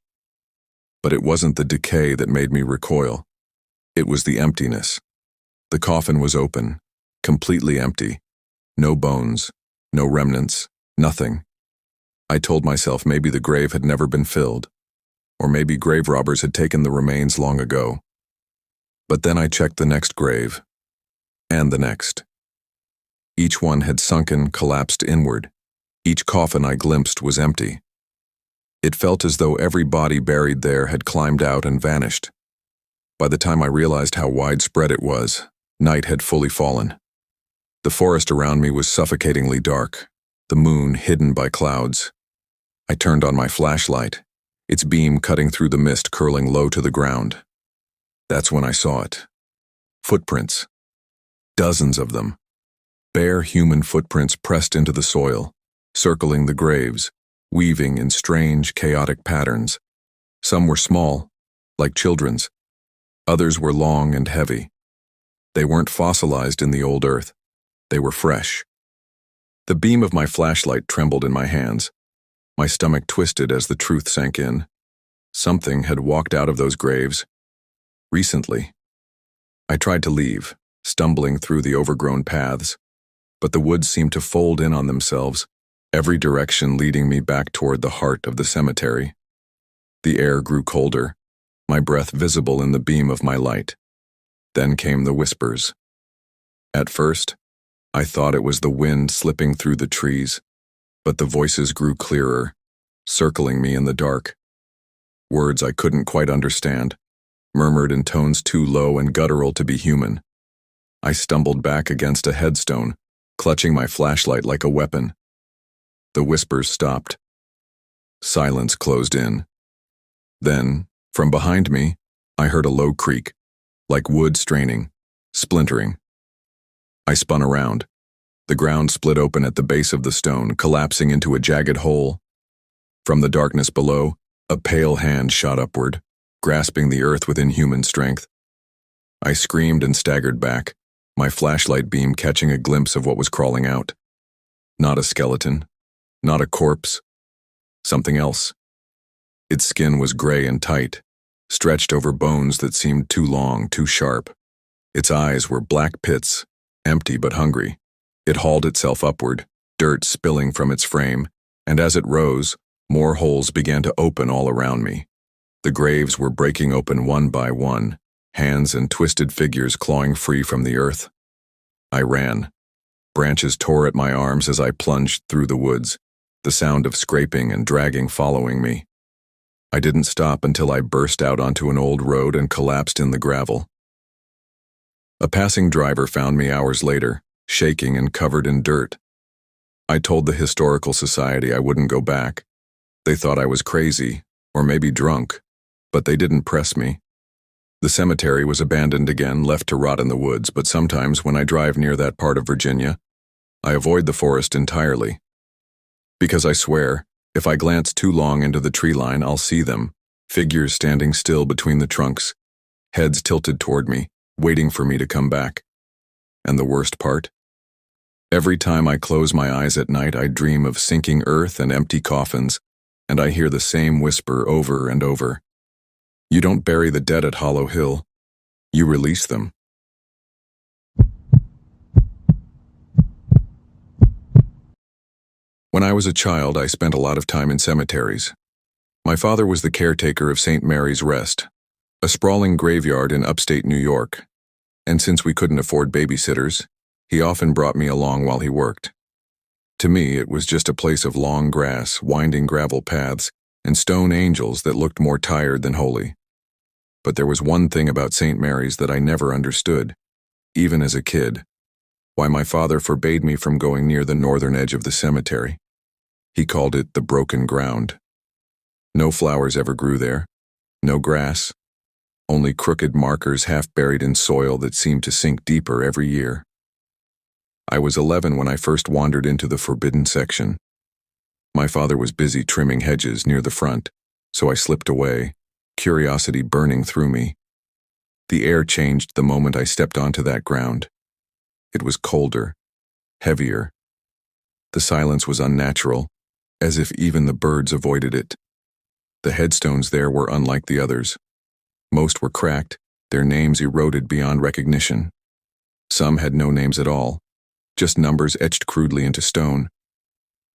But it wasn't the decay that made me recoil. It was the emptiness. The coffin was open, completely empty. No bones, no remnants, nothing. I told myself maybe the grave had never been filled, or maybe grave robbers had taken the remains long ago. But then I checked the next grave, and the next. Each one had sunken, collapsed inward. Each coffin I glimpsed was empty. It felt as though every body buried there had climbed out and vanished. By the time I realized how widespread it was, night had fully fallen. The forest around me was suffocatingly dark, the moon hidden by clouds. I turned on my flashlight, its beam cutting through the mist curling low to the ground. That's when I saw it. Footprints. Dozens of them. Bare human footprints pressed into the soil, circling the graves, weaving in strange, chaotic patterns. Some were small, like children's. Others were long and heavy. They weren't fossilized in the old earth. They were fresh. The beam of my flashlight trembled in my hands. My stomach twisted as the truth sank in. Something had walked out of those graves. Recently. I tried to leave, stumbling through the overgrown paths, but the woods seemed to fold in on themselves, every direction leading me back toward the heart of the cemetery. The air grew colder, my breath visible in the beam of my light. Then came the whispers. At first, I thought it was the wind slipping through the trees, but the voices grew clearer, circling me in the dark. Words I couldn't quite understand, murmured in tones too low and guttural to be human. I stumbled back against a headstone, clutching my flashlight like a weapon. The whispers stopped. Silence closed in. Then, from behind me, I heard a low creak, like wood straining, splintering. I spun around. The ground split open at the base of the stone, collapsing into a jagged hole. From the darkness below, a pale hand shot upward, grasping the earth with inhuman strength. I screamed and staggered back, my flashlight beam catching a glimpse of what was crawling out. Not a skeleton, not a corpse, something else. Its skin was gray and tight, stretched over bones that seemed too long, too sharp. Its eyes were black pits, empty but hungry. It hauled itself upward, dirt spilling from its frame, and as it rose, more holes began to open all around me. The graves were breaking open one by one, hands and twisted figures clawing free from the earth. I ran. Branches tore at my arms as I plunged through the woods, the sound of scraping and dragging following me. I didn't stop until I burst out onto an old road and collapsed in the gravel. A passing driver found me hours later, shaking and covered in dirt. I told the Historical Society I wouldn't go back. They thought I was crazy, or maybe drunk, but they didn't press me. The cemetery was abandoned again, left to rot in the woods, but sometimes when I drive near that part of Virginia, I avoid the forest entirely. Because I swear, if I glance too long into the tree line, I'll see them, figures standing still between the trunks, heads tilted toward me, waiting for me to come back. And the worst part? Every time I close my eyes at night, I dream of sinking earth and empty coffins, and I hear the same whisper over and over. You don't bury the dead at Hollow Hill. You release them. When I was a child, I spent a lot of time in cemeteries. My father was the caretaker of St. Mary's Rest, a sprawling graveyard in upstate New York, and since we couldn't afford babysitters, he often brought me along while he worked. To me, it was just a place of long grass, winding gravel paths, and stone angels that looked more tired than holy. But there was one thing about St. Mary's that I never understood, even as a kid: why my father forbade me from going near the northern edge of the cemetery. He called it the broken ground. No flowers ever grew there, no grass, only crooked markers half buried in soil that seemed to sink deeper every year. I was 11 when I first wandered into the forbidden section. My father was busy trimming hedges near the front, so I slipped away, curiosity burning through me. The air changed the moment I stepped onto that ground. It was colder, heavier. The silence was unnatural, as if even the birds avoided it. The headstones there were unlike the others. Most were cracked, their names eroded beyond recognition. Some had no names at all, just numbers etched crudely into stone.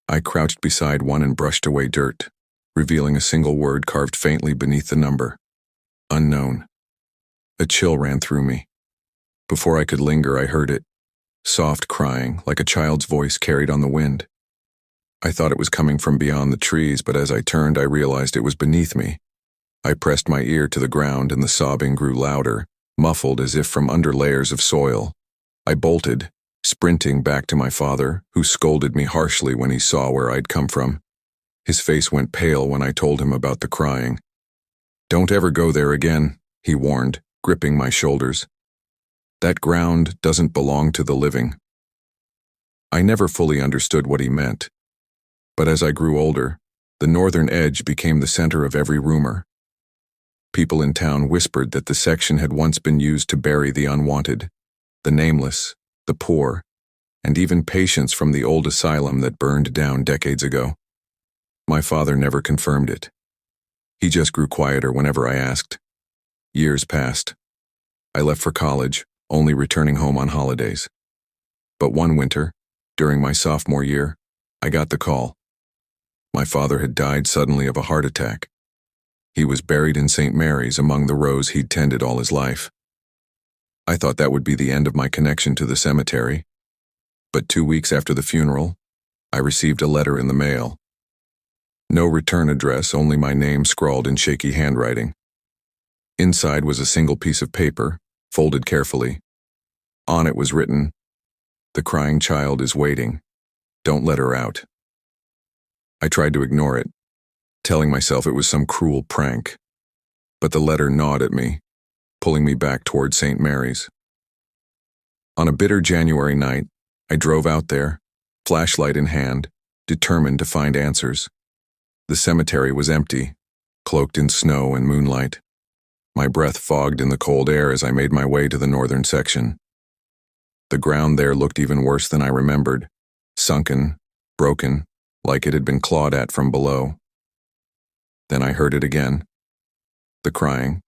I crouched beside one and brushed away dirt, revealing a single word carved faintly beneath the number: unknown. A chill ran through me. Before I could linger, I heard it, soft crying, like a child's voice carried on the wind. I thought it was coming from beyond the trees, but as I turned, I realized it was beneath me. I pressed my ear to the ground, and the sobbing grew louder, muffled as if from under layers of soil. I bolted, sprinting back to my father, who scolded me harshly when he saw where I'd come from. His face went pale when I told him about the crying. "Don't ever go there again," he warned, gripping my shoulders. "That ground doesn't belong to the living." I never fully understood what he meant, but as I grew older, the northern edge became the center of every rumor. People in town whispered that the section had once been used to bury the unwanted, the nameless, the poor, and even patients from the old asylum that burned down decades ago. My father never confirmed it. He just grew quieter whenever I asked. Years passed. I left for college, only returning home on holidays. But one winter, during my sophomore year, I got the call. My father had died suddenly of a heart attack. He was buried in St. Mary's among the rows he'd tended all his life. I thought that would be the end of my connection to the cemetery. But 2 weeks after the funeral, I received a letter in the mail. No return address, only my name scrawled in shaky handwriting. Inside was a single piece of paper, folded carefully. On it was written, The crying child is waiting. Don't let her out. I tried to ignore it, telling myself it was some cruel prank. But the letter gnawed at me, pulling me back toward St. Mary's. On a bitter January night, I drove out there, flashlight in hand, determined to find answers. The cemetery was empty, cloaked in snow and moonlight. My breath fogged in the cold air as I made my way to the northern section. The ground there looked even worse than I remembered, sunken, broken, like it had been clawed at from below. Then I heard it again. The crying.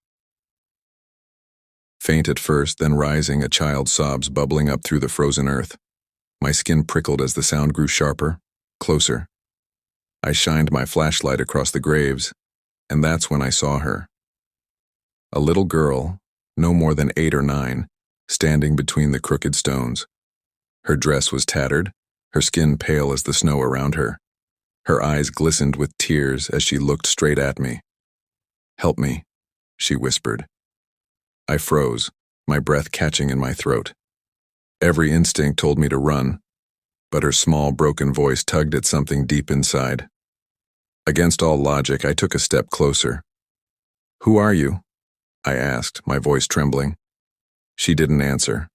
Faint at first, then rising, a child's sobs bubbling up through the frozen earth. My skin prickled as the sound grew sharper, closer. I shined my flashlight across the graves, and that's when I saw her. A little girl, no more than 8 or 9, standing between the crooked stones. Her dress was tattered, her skin pale as the snow around her. Her eyes glistened with tears as she looked straight at me. "Help me," she whispered. I froze, my breath catching in my throat. Every instinct told me to run, but her small, broken voice tugged at something deep inside. Against all logic, I took a step closer. "Who are you?" I asked, my voice trembling. She didn't answer.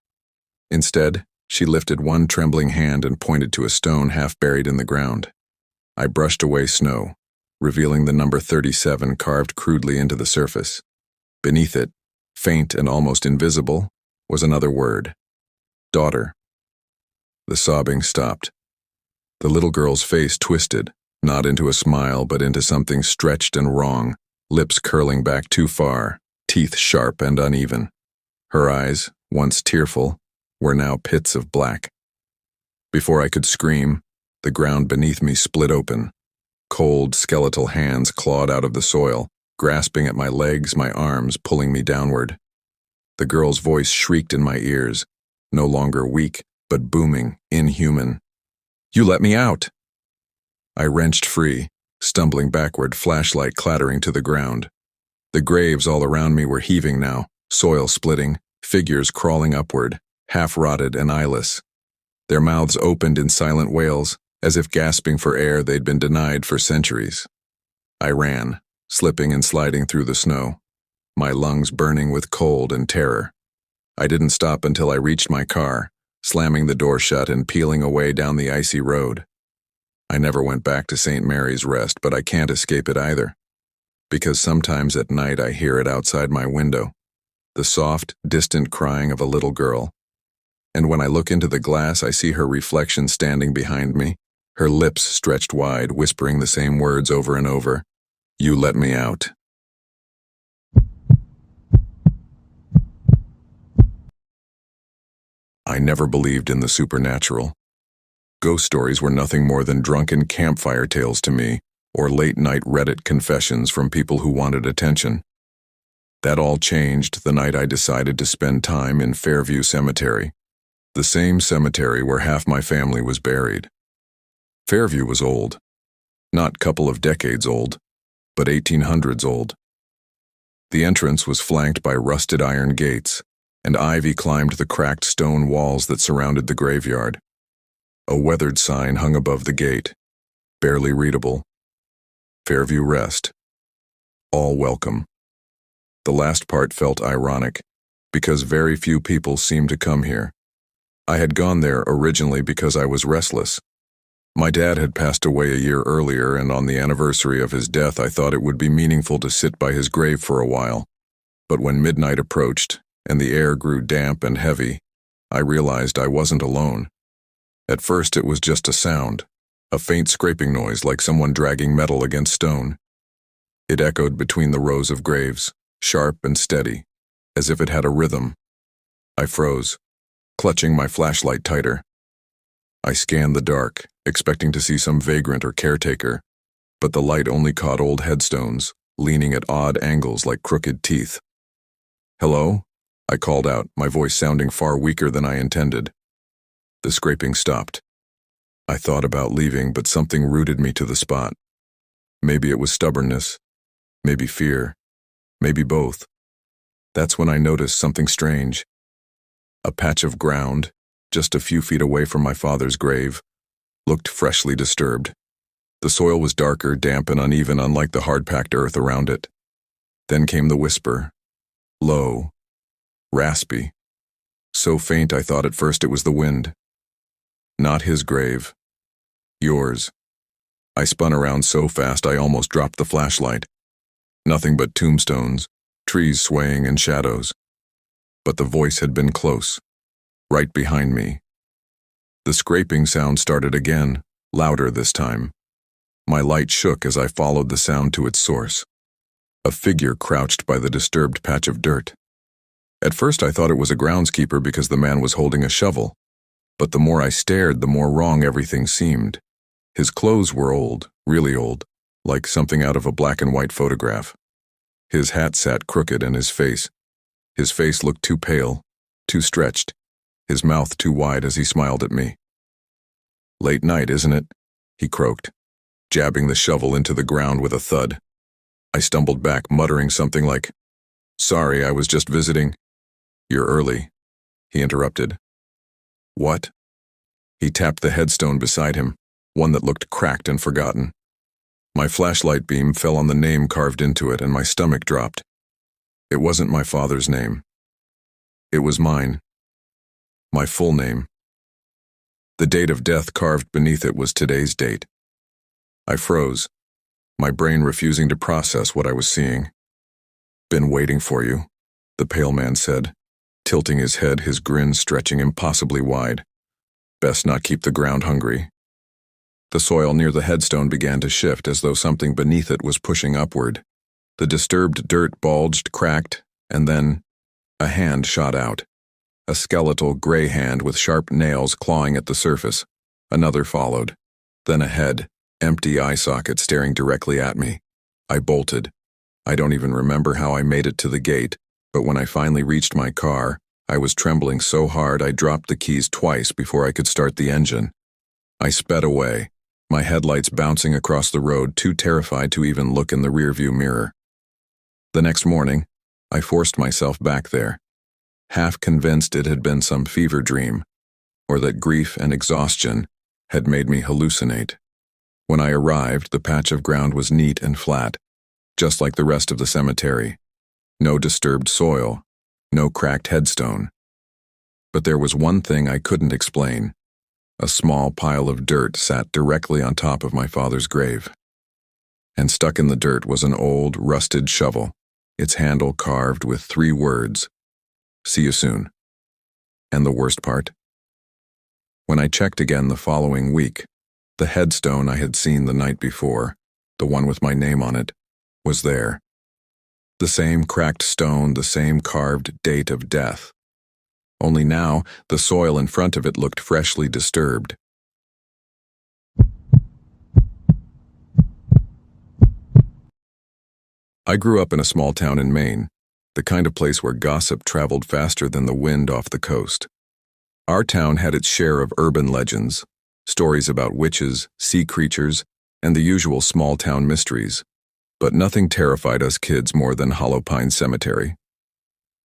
Instead, she lifted one trembling hand and pointed to a stone half buried in the ground. I brushed away snow, revealing the number 37 carved crudely into the surface. Beneath it, faint and almost invisible, was another word: daughter. The sobbing stopped. The little girl's face twisted, not into a smile but into something stretched and wrong, lips curling back too far, teeth sharp and uneven. Her eyes, once tearful, were now pits of black. Before I could scream, the ground beneath me split open. Cold, skeletal hands clawed out of the soil, grasping at my legs, my arms, pulling me downward. The girl's voice shrieked in my ears, no longer weak, but booming, inhuman. "You let me out!" I wrenched free, stumbling backward, flashlight clattering to the ground. The graves all around me were heaving now, soil splitting, figures crawling upward, half-rotted and eyeless. Their mouths opened in silent wails, as if gasping for air they'd been denied for centuries. I ran, slipping and sliding through the snow, my lungs burning with cold and terror. I didn't stop until I reached my car, slamming the door shut and peeling away down the icy road. I never went back to St. Mary's Rest, but I can't escape it either. Because sometimes at night I hear it outside my window, the soft, distant crying of a little girl. And when I look into the glass, I see her reflection standing behind me, her lips stretched wide, whispering the same words over and over: "You let me out." I never believed in the supernatural. Ghost stories were nothing more than drunken campfire tales to me, or late-night Reddit confessions from people who wanted attention. That all changed the night I decided to spend time in Fairview Cemetery, the same cemetery where half my family was buried. Fairview was old. Not couple of decades old, but 1800s old. The entrance was flanked by rusted iron gates, and ivy climbed the cracked stone walls that surrounded the graveyard. A weathered sign hung above the gate, barely readable: Fairview Rest. All welcome. The last part felt ironic, because very few people seemed to come here. I had gone there originally because I was restless. My dad had passed away a year earlier, and on the anniversary of his death I thought it would be meaningful to sit by his grave for a while. But when midnight approached, and the air grew damp and heavy, I realized I wasn't alone. At first it was just a sound, a faint scraping noise like someone dragging metal against stone. It echoed between the rows of graves, sharp and steady, as if it had a rhythm. I froze, clutching my flashlight tighter. I scanned the dark, expecting to see some vagrant or caretaker, but the light only caught old headstones, leaning at odd angles like crooked teeth. "Hello?" I called out, my voice sounding far weaker than I intended. The scraping stopped. I thought about leaving, but something rooted me to the spot. Maybe it was stubbornness, maybe fear, maybe both. That's when I noticed something strange. A patch of ground, just a few feet away from my father's grave, looked freshly disturbed. The soil was darker, damp, and uneven, unlike the hard-packed earth around it. Then came the whisper, low, raspy, so faint I thought at first it was the wind. Not his grave. Yours. I spun around so fast I almost dropped the flashlight. Nothing but tombstones, trees swaying, and shadows. But the voice had been close, right behind me. The scraping sound started again, louder this time. My light shook as I followed the sound to its source. A figure crouched by the disturbed patch of dirt. At first I thought it was a groundskeeper because the man was holding a shovel, but the more I stared, the more wrong everything seemed. His clothes were old, really old, like something out of a black and white photograph. His hat sat crooked in his face. His face looked too pale, too stretched, his mouth too wide as he smiled at me. "Late night, isn't it?" he croaked, jabbing the shovel into the ground with a thud. I stumbled back, muttering something like, "Sorry, I was just visiting." "You're early," he interrupted. "What?" He tapped the headstone beside him, one that looked cracked and forgotten. My flashlight beam fell on the name carved into it, and my stomach dropped. It wasn't my father's name. It was mine. My full name. The date of death carved beneath it was today's date. I froze, my brain refusing to process what I was seeing. "Been waiting for you," the pale man said, tilting his head, his grin stretching impossibly wide. "Best not keep the ground hungry." The soil near the headstone began to shift as though something beneath it was pushing upward. The disturbed dirt bulged, cracked, and then a hand shot out. A skeletal gray hand with sharp nails clawing at the surface. Another followed. Then a head, empty eye socket staring directly at me. I bolted. I don't even remember how I made it to the gate, but when I finally reached my car, I was trembling so hard I dropped the keys twice before I could start the engine. I sped away, my headlights bouncing across the road, too terrified to even look in the rearview mirror. The next morning, I forced myself back there, half convinced it had been some fever dream, or that grief and exhaustion had made me hallucinate. When I arrived, the patch of ground was neat and flat, just like the rest of the cemetery. No disturbed soil, no cracked headstone. But there was one thing I couldn't explain. A small pile of dirt sat directly on top of my father's grave. And stuck in the dirt was an old, rusted shovel, its handle carved with 3 words, "See you soon." And the worst part? When I checked again the following week, the headstone I had seen the night before, the one with my name on it, was there. The same cracked stone, the same carved date of death. Only now, the soil in front of it looked freshly disturbed. I grew up in a small town in Maine, the kind of place where gossip traveled faster than the wind off the coast. Our town had its share of urban legends, stories about witches, sea creatures, and the usual small-town mysteries. But nothing terrified us kids more than Hollow Pine Cemetery.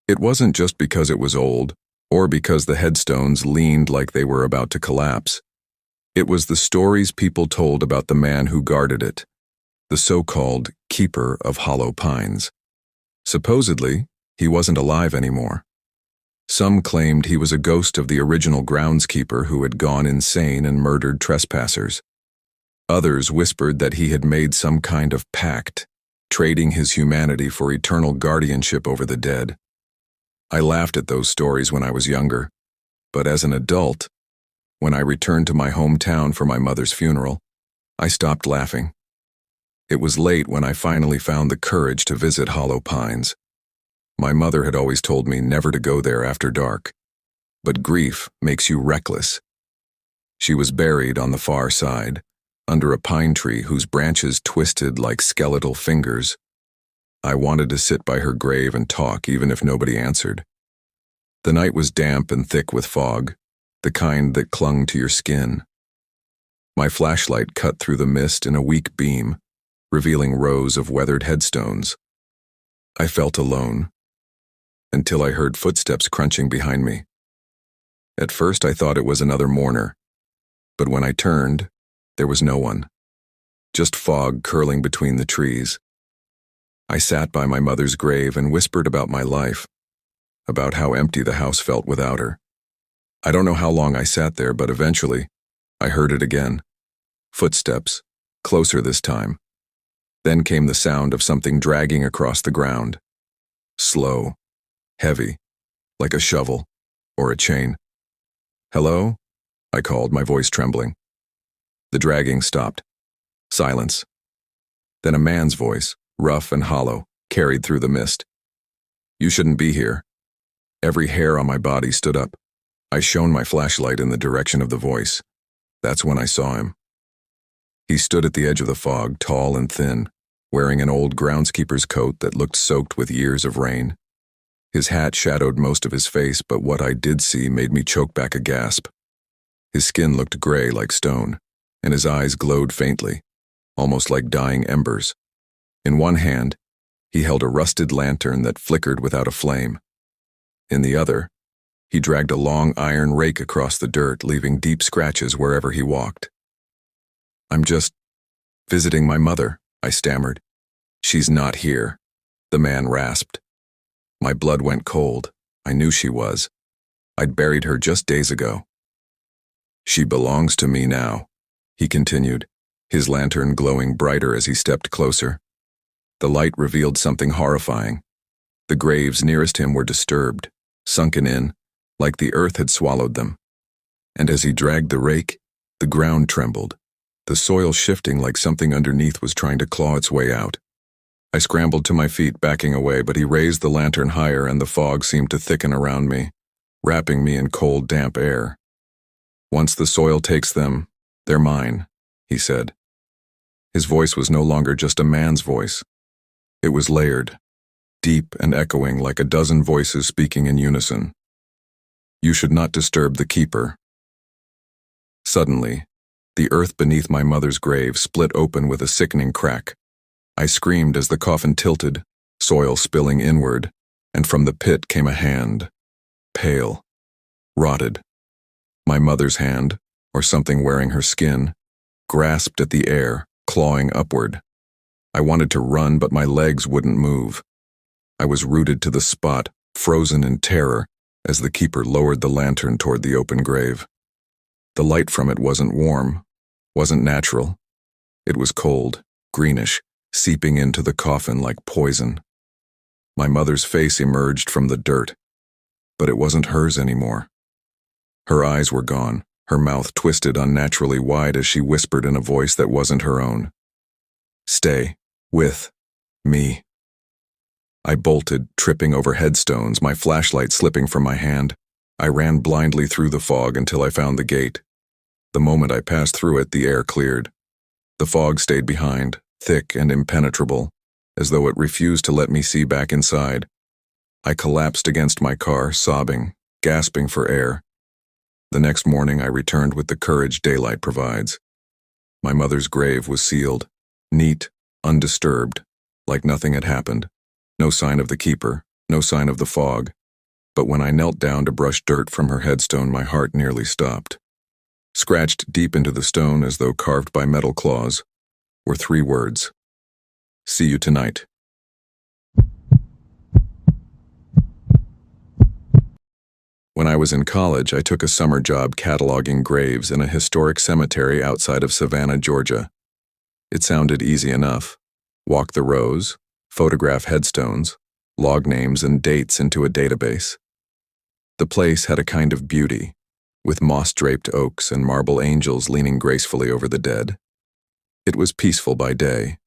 It wasn't just because it was old, or because the headstones leaned like they were about to collapse. It was the stories people told about the man who guarded it, the so-called keeper of Hollow Pines. Supposedly, he wasn't alive anymore. Some claimed he was a ghost of the original groundskeeper who had gone insane and murdered trespassers. Others whispered that he had made some kind of pact, trading his humanity for eternal guardianship over the dead. I laughed at those stories when I was younger, but as an adult, when I returned to my hometown for my mother's funeral, I stopped laughing. It was late when I finally found the courage to visit Hollow Pines. My mother had always told me never to go there after dark, but grief makes you reckless. She was buried on the far side, under a pine tree whose branches twisted like skeletal fingers. I wanted to sit by her grave and talk even if nobody answered. The night was damp and thick with fog, the kind that clung to your skin. My flashlight cut through the mist in a weak beam, revealing rows of weathered headstones. I felt alone, until I heard footsteps crunching behind me. At first I thought it was another mourner, but when I turned, there was no one. Just fog curling between the trees. I sat by my mother's grave and whispered about my life, about how empty the house felt without her. I don't know how long I sat there, but eventually, I heard it again. Footsteps, closer this time. Then came the sound of something dragging across the ground. Slow, heavy, like a shovel or a chain. "Hello?" I called, my voice trembling. The dragging stopped. Silence. Then a man's voice, rough and hollow, carried through the mist. "You shouldn't be here." Every hair on my body stood up. I shone my flashlight in the direction of the voice. That's when I saw him. He stood at the edge of the fog, tall and thin, wearing an old groundskeeper's coat that looked soaked with years of rain. His hat shadowed most of his face, but what I did see made me choke back a gasp. His skin looked gray like stone, and his eyes glowed faintly, almost like dying embers. In one hand, he held a rusted lantern that flickered without a flame. In the other, he dragged a long iron rake across the dirt, leaving deep scratches wherever he walked. "I'm just visiting my mother," I stammered. "She's not here," the man rasped. My blood went cold. I knew she was. I'd buried her just days ago. "She belongs to me now," he continued, his lantern glowing brighter as he stepped closer. The light revealed something horrifying. The graves nearest him were disturbed, sunken in, like the earth had swallowed them. And as he dragged the rake, the ground trembled, the soil shifting like something underneath was trying to claw its way out. I scrambled to my feet, backing away, but he raised the lantern higher and the fog seemed to thicken around me, wrapping me in cold, damp air. "Once the soil takes them, they're mine," he said. His voice was no longer just a man's voice. It was layered, deep and echoing like a dozen voices speaking in unison. "You should not disturb the keeper." Suddenly, the earth beneath my mother's grave split open with a sickening crack. I screamed as the coffin tilted, soil spilling inward, and from the pit came a hand, pale, rotted. My mother's hand, or something wearing her skin, grasped at the air, clawing upward. I wanted to run, but my legs wouldn't move. I was rooted to the spot, frozen in terror, as the keeper lowered the lantern toward the open grave. The light from it wasn't warm, wasn't natural. It was cold, greenish, seeping into the coffin like poison. My mother's face emerged from the dirt, but it wasn't hers anymore. Her eyes were gone, her mouth twisted unnaturally wide as she whispered in a voice that wasn't her own. "Stay with me." I bolted, tripping over headstones, my flashlight slipping from my hand. I ran blindly through the fog until I found the gate. The moment I passed through it, the air cleared. The fog stayed behind, thick and impenetrable, as though it refused to let me see back inside. I collapsed against my car, sobbing, gasping for air. The next morning I returned with the courage daylight provides. My mother's grave was sealed, neat, undisturbed, like nothing had happened. No sign of the keeper, no sign of the fog. But when I knelt down to brush dirt from her headstone, my heart nearly stopped. Scratched deep into the stone as though carved by metal claws were 3 words. "See you tonight." When I was in college, I took a summer job cataloging graves in a historic cemetery outside of Savannah, Georgia. It sounded easy enough. Walk the rows, photograph headstones, log names and dates into a database. The place had a kind of beauty, with moss-draped oaks and marble angels leaning gracefully over the dead. It was peaceful by day.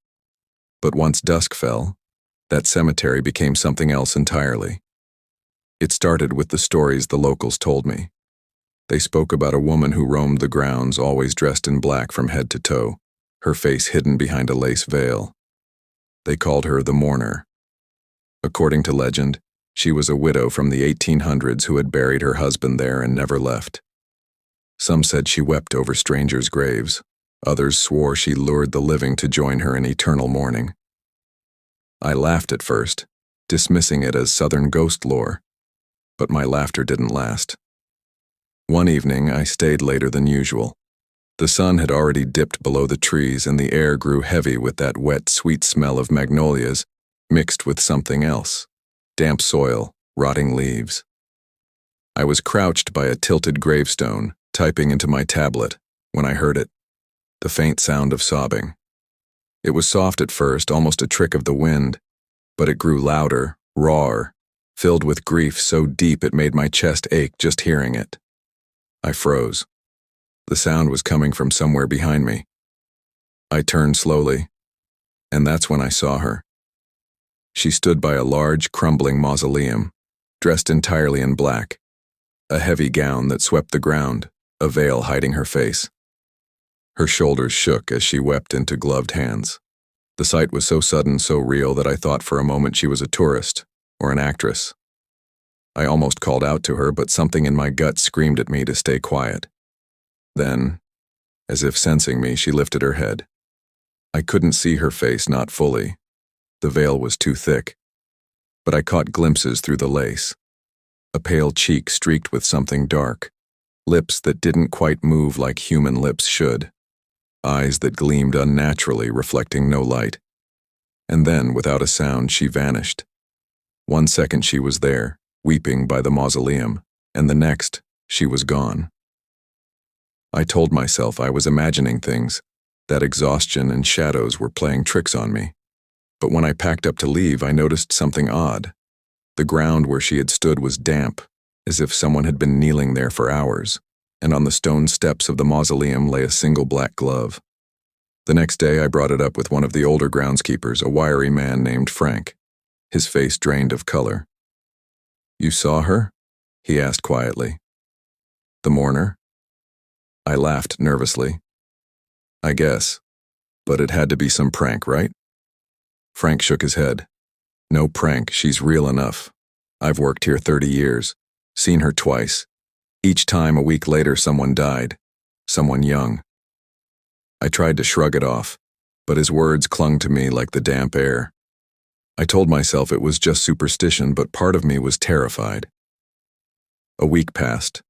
But once dusk fell, that cemetery became something else entirely. It started with the stories the locals told me. They spoke about a woman who roamed the grounds, always dressed in black from head to toe, her face hidden behind a lace veil. They called her the mourner. According to legend, she was a widow from the 1800s who had buried her husband there and never left. Some said she wept over strangers' graves. Others swore she lured the living to join her in eternal mourning. I laughed at first, dismissing it as Southern ghost lore, but my laughter didn't last. One evening, I stayed later than usual. The sun had already dipped below the trees and the air grew heavy with that wet, sweet smell of magnolias mixed with something else: damp soil, rotting leaves. I was crouched by a tilted gravestone, typing into my tablet, when I heard it, the faint sound of sobbing. It was soft at first, almost a trick of the wind, but it grew louder, rawer, filled with grief so deep it made my chest ache just hearing it. I froze. The sound was coming from somewhere behind me. I turned slowly, and that's when I saw her. She stood by a large, crumbling mausoleum, dressed entirely in black, a heavy gown that swept the ground, a veil hiding her face. Her shoulders shook as she wept into gloved hands. The sight was so sudden, so real, that I thought for a moment she was a tourist or an actress. I almost called out to her, but something in my gut screamed at me to stay quiet. Then, as if sensing me, she lifted her head. I couldn't see her face, not fully. The veil was too thick. But I caught glimpses through the lace. A pale cheek streaked with something dark, lips that didn't quite move like human lips should, eyes that gleamed unnaturally, reflecting no light. And then, without a sound, she vanished. 1 second she was there, weeping by the mausoleum, and the next, she was gone. I told myself I was imagining things, that exhaustion and shadows were playing tricks on me. But when I packed up to leave, I noticed something odd. The ground where she had stood was damp, as if someone had been kneeling there for hours, and on the stone steps of the mausoleum lay a single black glove. The next day I brought it up with one of the older groundskeepers, a wiry man named Frank, his face drained of color. "You saw her?" he asked quietly. "The mourner?" I laughed nervously. "I guess, but it had to be some prank, right?" Frank shook his head. "No prank, she's real enough. I've worked here 30 years, seen her twice. Each time a week later someone died, someone young." I tried to shrug it off, but his words clung to me like the damp air. I told myself it was just superstition, but part of me was terrified. A week passed.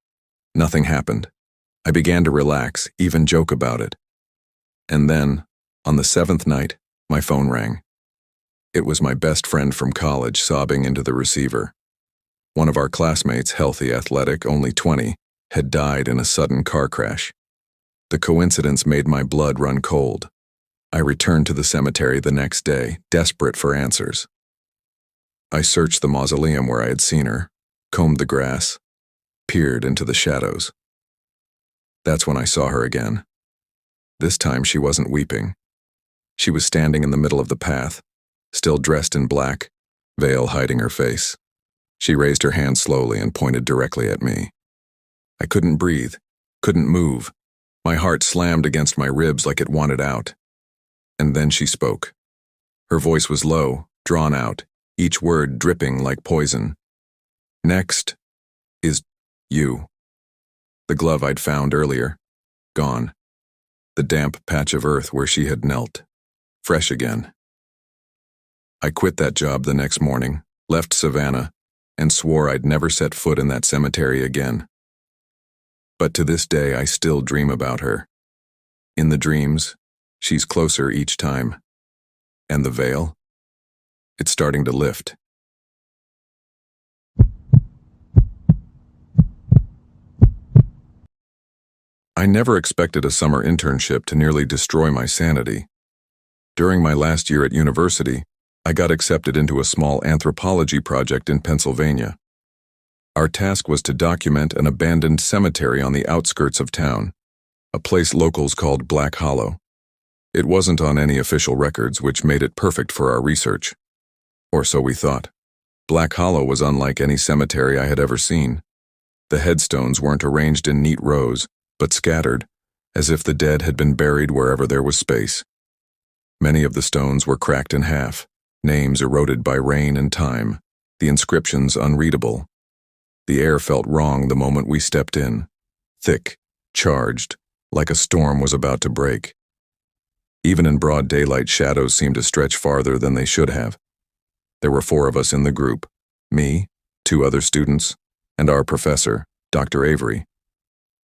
Nothing happened. I began to relax, even joke about it. And then, on the 7th night, my phone rang. It was my best friend from college sobbing into the receiver. One of our classmates, healthy, athletic, only 20, had died in a sudden car crash. The coincidence made my blood run cold. I returned to the cemetery the next day, desperate for answers. I searched the mausoleum where I had seen her, combed the grass, peered into the shadows. That's when I saw her again. This time she wasn't weeping. She was standing in the middle of the path, still dressed in black, veil hiding her face. She raised her hand slowly and pointed directly at me. I couldn't breathe, couldn't move. My heart slammed against my ribs like it wanted out. And then she spoke. Her voice was low, drawn out, each word dripping like poison. "Next is you." The glove I'd found earlier, gone. The damp patch of earth where she had knelt, fresh again. I quit that job the next morning, left Savannah, and swore I'd never set foot in that cemetery again. But to this day I still dream about her. In the dreams, she's closer each time. And the veil? It's starting to lift. I never expected a summer internship to nearly destroy my sanity. During my last year at university, I got accepted into a small anthropology project in Pennsylvania. Our task was to document an abandoned cemetery on the outskirts of town, a place locals called Black Hollow. It wasn't on any official records, which made it perfect for our research. Or so we thought. Black Hollow was unlike any cemetery I had ever seen. The headstones weren't arranged in neat rows, but scattered, as if the dead had been buried wherever there was space. Many of the stones were cracked in half, names eroded by rain and time, the inscriptions unreadable. The air felt wrong the moment we stepped in, thick, charged, like a storm was about to break. Even in broad daylight, shadows seemed to stretch farther than they should have. There were 4 of us in the group, me, 2 other students, and our professor, Dr. Avery.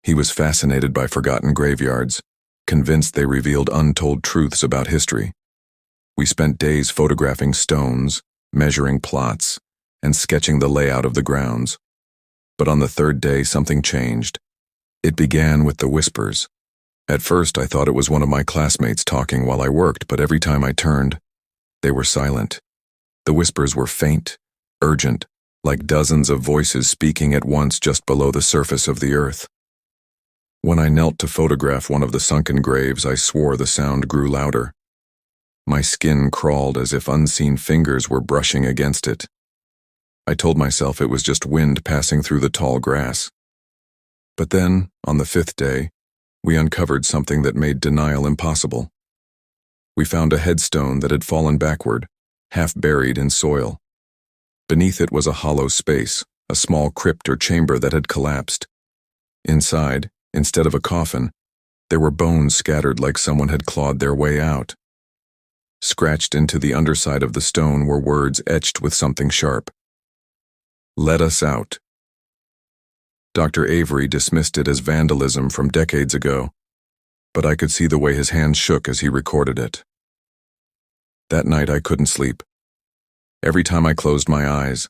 He was fascinated by forgotten graveyards, convinced they revealed untold truths about history. We spent days photographing stones, measuring plots, and sketching the layout of the grounds. But on the third day, something changed. It began with the whispers. At first, I thought it was one of my classmates talking while I worked, but every time I turned, they were silent. The whispers were faint, urgent, like dozens of voices speaking at once just below the surface of the earth. When I knelt to photograph one of the sunken graves, I swore the sound grew louder. My skin crawled as if unseen fingers were brushing against it. I told myself it was just wind passing through the tall grass. But then, on the fifth day, we uncovered something that made denial impossible. We found a headstone that had fallen backward, half buried in soil. Beneath it was a hollow space, a small crypt or chamber that had collapsed. Inside, instead of a coffin, there were bones scattered like someone had clawed their way out. Scratched into the underside of the stone were words etched with something sharp. "Let us out." Dr. Avery dismissed it as vandalism from decades ago, but I could see the way his hands shook as he recorded it. That night I couldn't sleep. Every time I closed my eyes,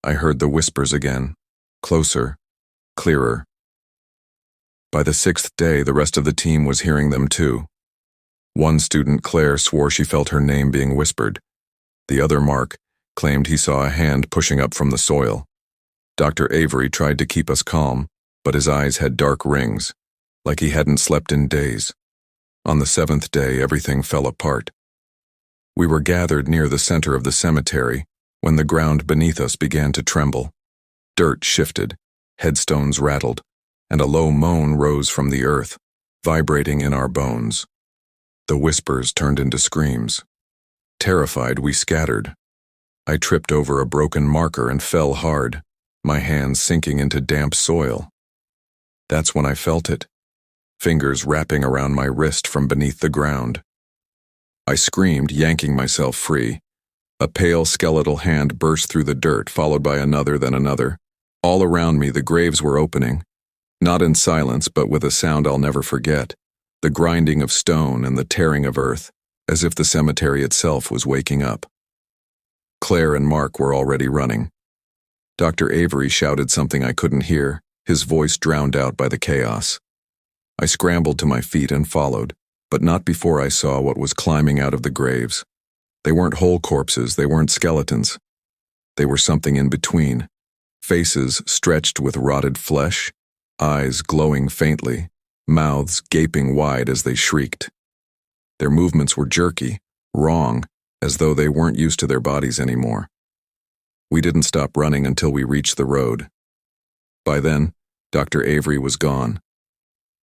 I heard the whispers again, closer, clearer. By the sixth day, the rest of the team was hearing them too. One student, Claire, swore she felt her name being whispered. The other, Mark, claimed he saw a hand pushing up from the soil. Dr. Avery tried to keep us calm, but his eyes had dark rings, like he hadn't slept in days. On the seventh day, everything fell apart. We were gathered near the center of the cemetery when the ground beneath us began to tremble. Dirt shifted, headstones rattled, and a low moan rose from the earth, vibrating in our bones. The whispers turned into screams. Terrified, we scattered. I tripped over a broken marker and fell hard, my hands sinking into damp soil. That's when I felt it, fingers wrapping around my wrist from beneath the ground. I screamed, yanking myself free. A pale skeletal hand burst through the dirt, followed by another, then another. All around me, the graves were opening. Not in silence, but with a sound I'll never forget. The grinding of stone and the tearing of earth, as if the cemetery itself was waking up. Claire and Mark were already running. Dr. Avery shouted something I couldn't hear, his voice drowned out by the chaos. I scrambled to my feet and followed, but not before I saw what was climbing out of the graves. They weren't whole corpses, they weren't skeletons. They were something in between. Faces stretched with rotted flesh, eyes glowing faintly, mouths gaping wide as they shrieked. Their movements were jerky, wrong, as though they weren't used to their bodies anymore. We didn't stop running until we reached the road. By then, Dr. Avery was gone.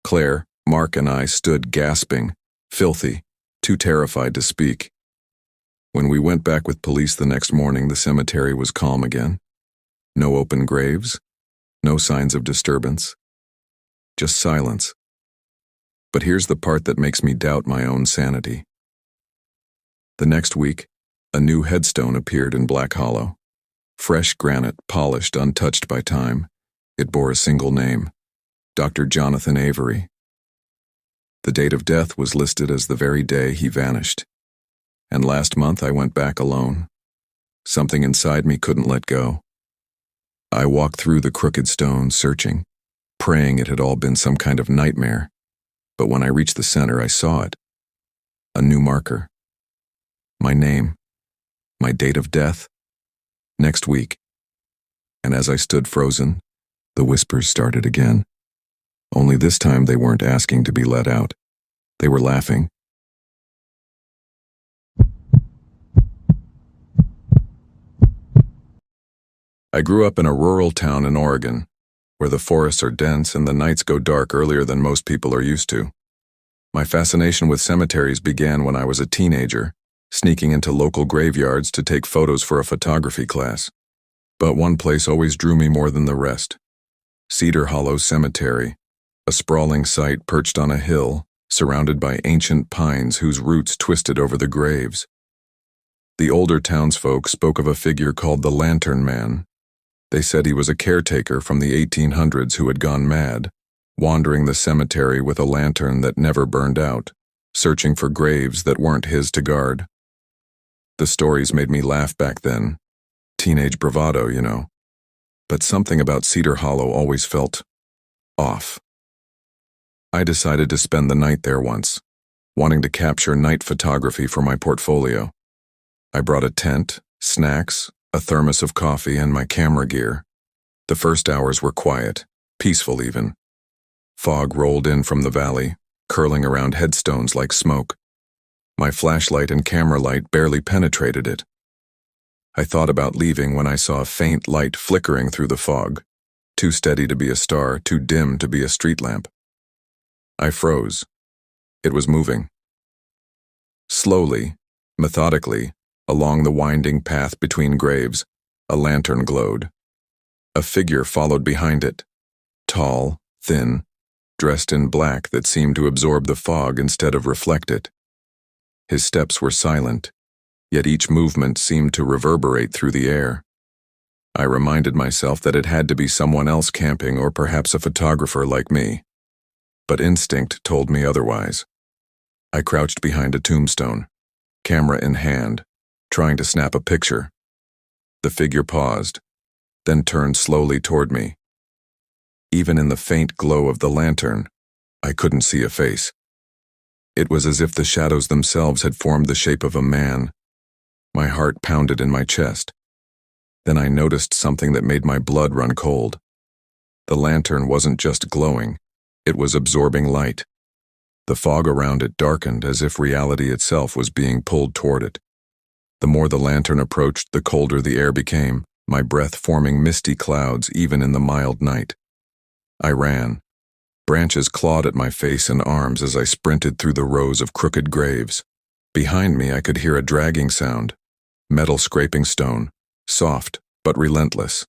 Claire, Mark, and I stood gasping, filthy, too terrified to speak. When we went back with police the next morning, the cemetery was calm again. No open graves, no signs of disturbance, just silence. But here's the part that makes me doubt my own sanity. The next week, a new headstone appeared in Black Hollow. Fresh granite, polished, untouched by time. It bore a single name, Dr. Jonathan Avery. The date of death was listed as the very day he vanished. And last month I went back alone. Something inside me couldn't let go. I walked through the crooked stones, searching, praying it had all been some kind of nightmare. But when I reached the center, I saw it. A new marker. My name. My date of death. Next week. And as I stood frozen, the whispers started again. Only this time they weren't asking to be let out. They were laughing. I grew up in a rural town in Oregon, where the forests are dense and the nights go dark earlier than most people are used to. My fascination with cemeteries began when I was a teenager, sneaking into local graveyards to take photos for a photography class. But one place always drew me more than the rest. Cedar Hollow Cemetery, a sprawling site perched on a hill, surrounded by ancient pines whose roots twisted over the graves. The older townsfolk spoke of a figure called the Lantern Man. They said he was a caretaker from the 1800s who had gone mad, wandering the cemetery with a lantern that never burned out, searching for graves that weren't his to guard. The stories made me laugh back then. Teenage bravado, you know. But something about Cedar Hollow always felt off. I decided to spend the night there once, wanting to capture night photography for my portfolio. I brought a tent, snacks, a thermos of coffee, and my camera gear. The first hours were quiet, peaceful even. Fog rolled in from the valley, curling around headstones like smoke. My flashlight and camera light barely penetrated it. I thought about leaving when I saw a faint light flickering through the fog, too steady to be a star, too dim to be a street lamp. I froze. It was moving. Slowly, methodically, along the winding path between graves, a lantern glowed. A figure followed behind it, tall, thin, dressed in black that seemed to absorb the fog instead of reflect it. His steps were silent, yet each movement seemed to reverberate through the air. I reminded myself that it had to be someone else camping or perhaps a photographer like me. But instinct told me otherwise. I crouched behind a tombstone, camera in hand, trying to snap a picture. The figure paused, then turned slowly toward me. Even in the faint glow of the lantern, I couldn't see a face. It was as if the shadows themselves had formed the shape of a man. My heart pounded in my chest. Then I noticed something that made my blood run cold. The lantern wasn't just glowing, it was absorbing light. The fog around it darkened as if reality itself was being pulled toward it. The more the lantern approached, the colder the air became, my breath forming misty clouds even in the mild night. I ran. Branches clawed at my face and arms as I sprinted through the rows of crooked graves. Behind me I could hear a dragging sound, metal scraping stone, soft but relentless.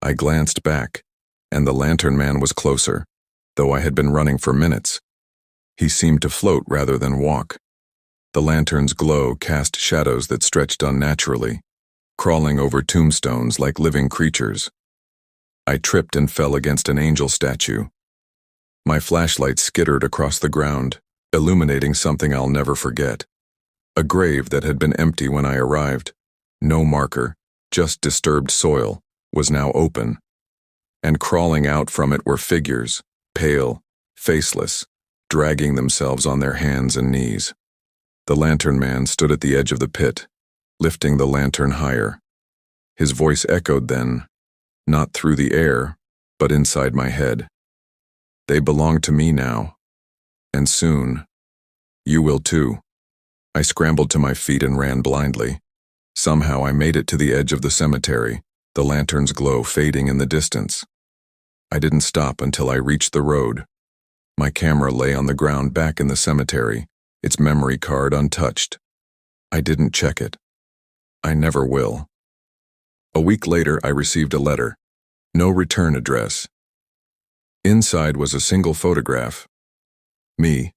I glanced back, and the lantern man was closer, though I had been running for minutes. He seemed to float rather than walk. The lantern's glow cast shadows that stretched unnaturally, crawling over tombstones like living creatures. I tripped and fell against an angel statue. My flashlight skittered across the ground, illuminating something I'll never forget. A grave that had been empty when I arrived, no marker, just disturbed soil, was now open. And crawling out from it were figures, pale, faceless, dragging themselves on their hands and knees. The lantern man stood at the edge of the pit, lifting the lantern higher. His voice echoed then, not through the air, but inside my head. They belong to me now. And soon, you will too. I scrambled to my feet and ran blindly. Somehow I made it to the edge of the cemetery, the lantern's glow fading in the distance. I didn't stop until I reached the road. My camera lay on the ground back in the cemetery, its memory card untouched. I didn't check it. I never will. A week later, I received a letter. No return address. Inside was a single photograph. Me,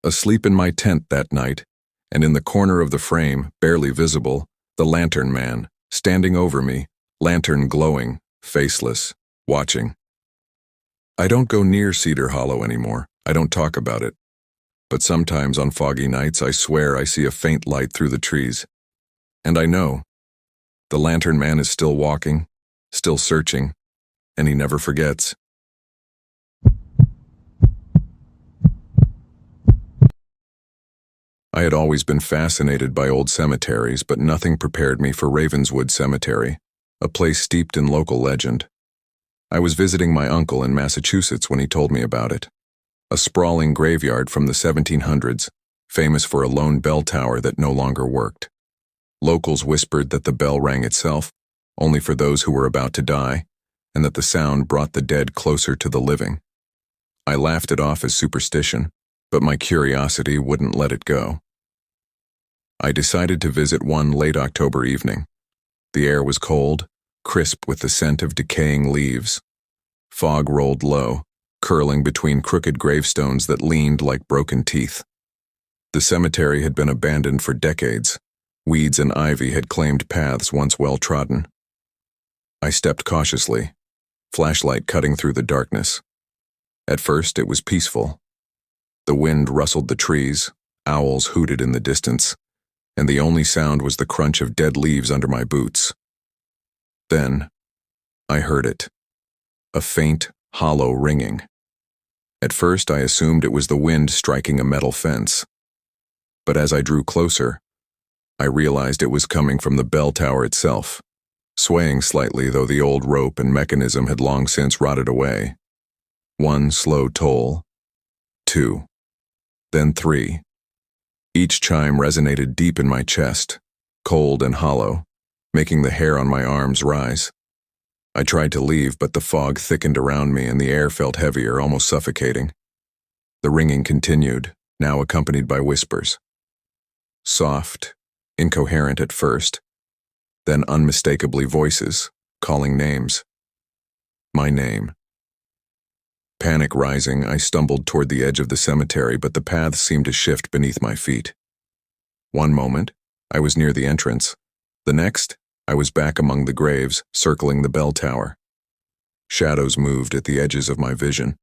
asleep in my tent that night, and in the corner of the frame, barely visible, the lantern man, standing over me, lantern glowing, faceless, watching. I don't go near Cedar Hollow anymore. I don't talk about it. But sometimes on foggy nights, I swear I see a faint light through the trees. And I know. The lantern man is still walking, still searching, and he never forgets. I had always been fascinated by old cemeteries, but nothing prepared me for Ravenswood Cemetery, a place steeped in local legend. I was visiting my uncle in Massachusetts when he told me about it. A sprawling graveyard from the 1700s, famous for a lone bell tower that no longer worked. Locals whispered that the bell rang itself, only for those who were about to die, and that the sound brought the dead closer to the living. I laughed it off as superstition, but my curiosity wouldn't let it go. I decided to visit one late October evening. The air was cold, crisp with the scent of decaying leaves. Fog rolled low, curling between crooked gravestones that leaned like broken teeth. The cemetery had been abandoned for decades. Weeds and ivy had claimed paths once well-trodden. I stepped cautiously, flashlight cutting through the darkness. At first, it was peaceful. The wind rustled the trees, owls hooted in the distance, and the only sound was the crunch of dead leaves under my boots. Then, I heard it. A faint, hollow ringing. At first, I assumed it was the wind striking a metal fence. But as I drew closer, I realized it was coming from the bell tower itself, swaying slightly though the old rope and mechanism had long since rotted away. 1 slow toll, 2, then 3. Each chime resonated deep in my chest, cold and hollow, making the hair on my arms rise. I tried to leave, but the fog thickened around me and the air felt heavier, almost suffocating. The ringing continued, now accompanied by whispers. Soft, incoherent at first, then unmistakably voices, calling names. My name. Panic rising, I stumbled toward the edge of the cemetery, but the paths seemed to shift beneath my feet. One moment, I was near the entrance. The next, I was back among the graves, circling the bell tower. Shadows moved at the edges of my vision.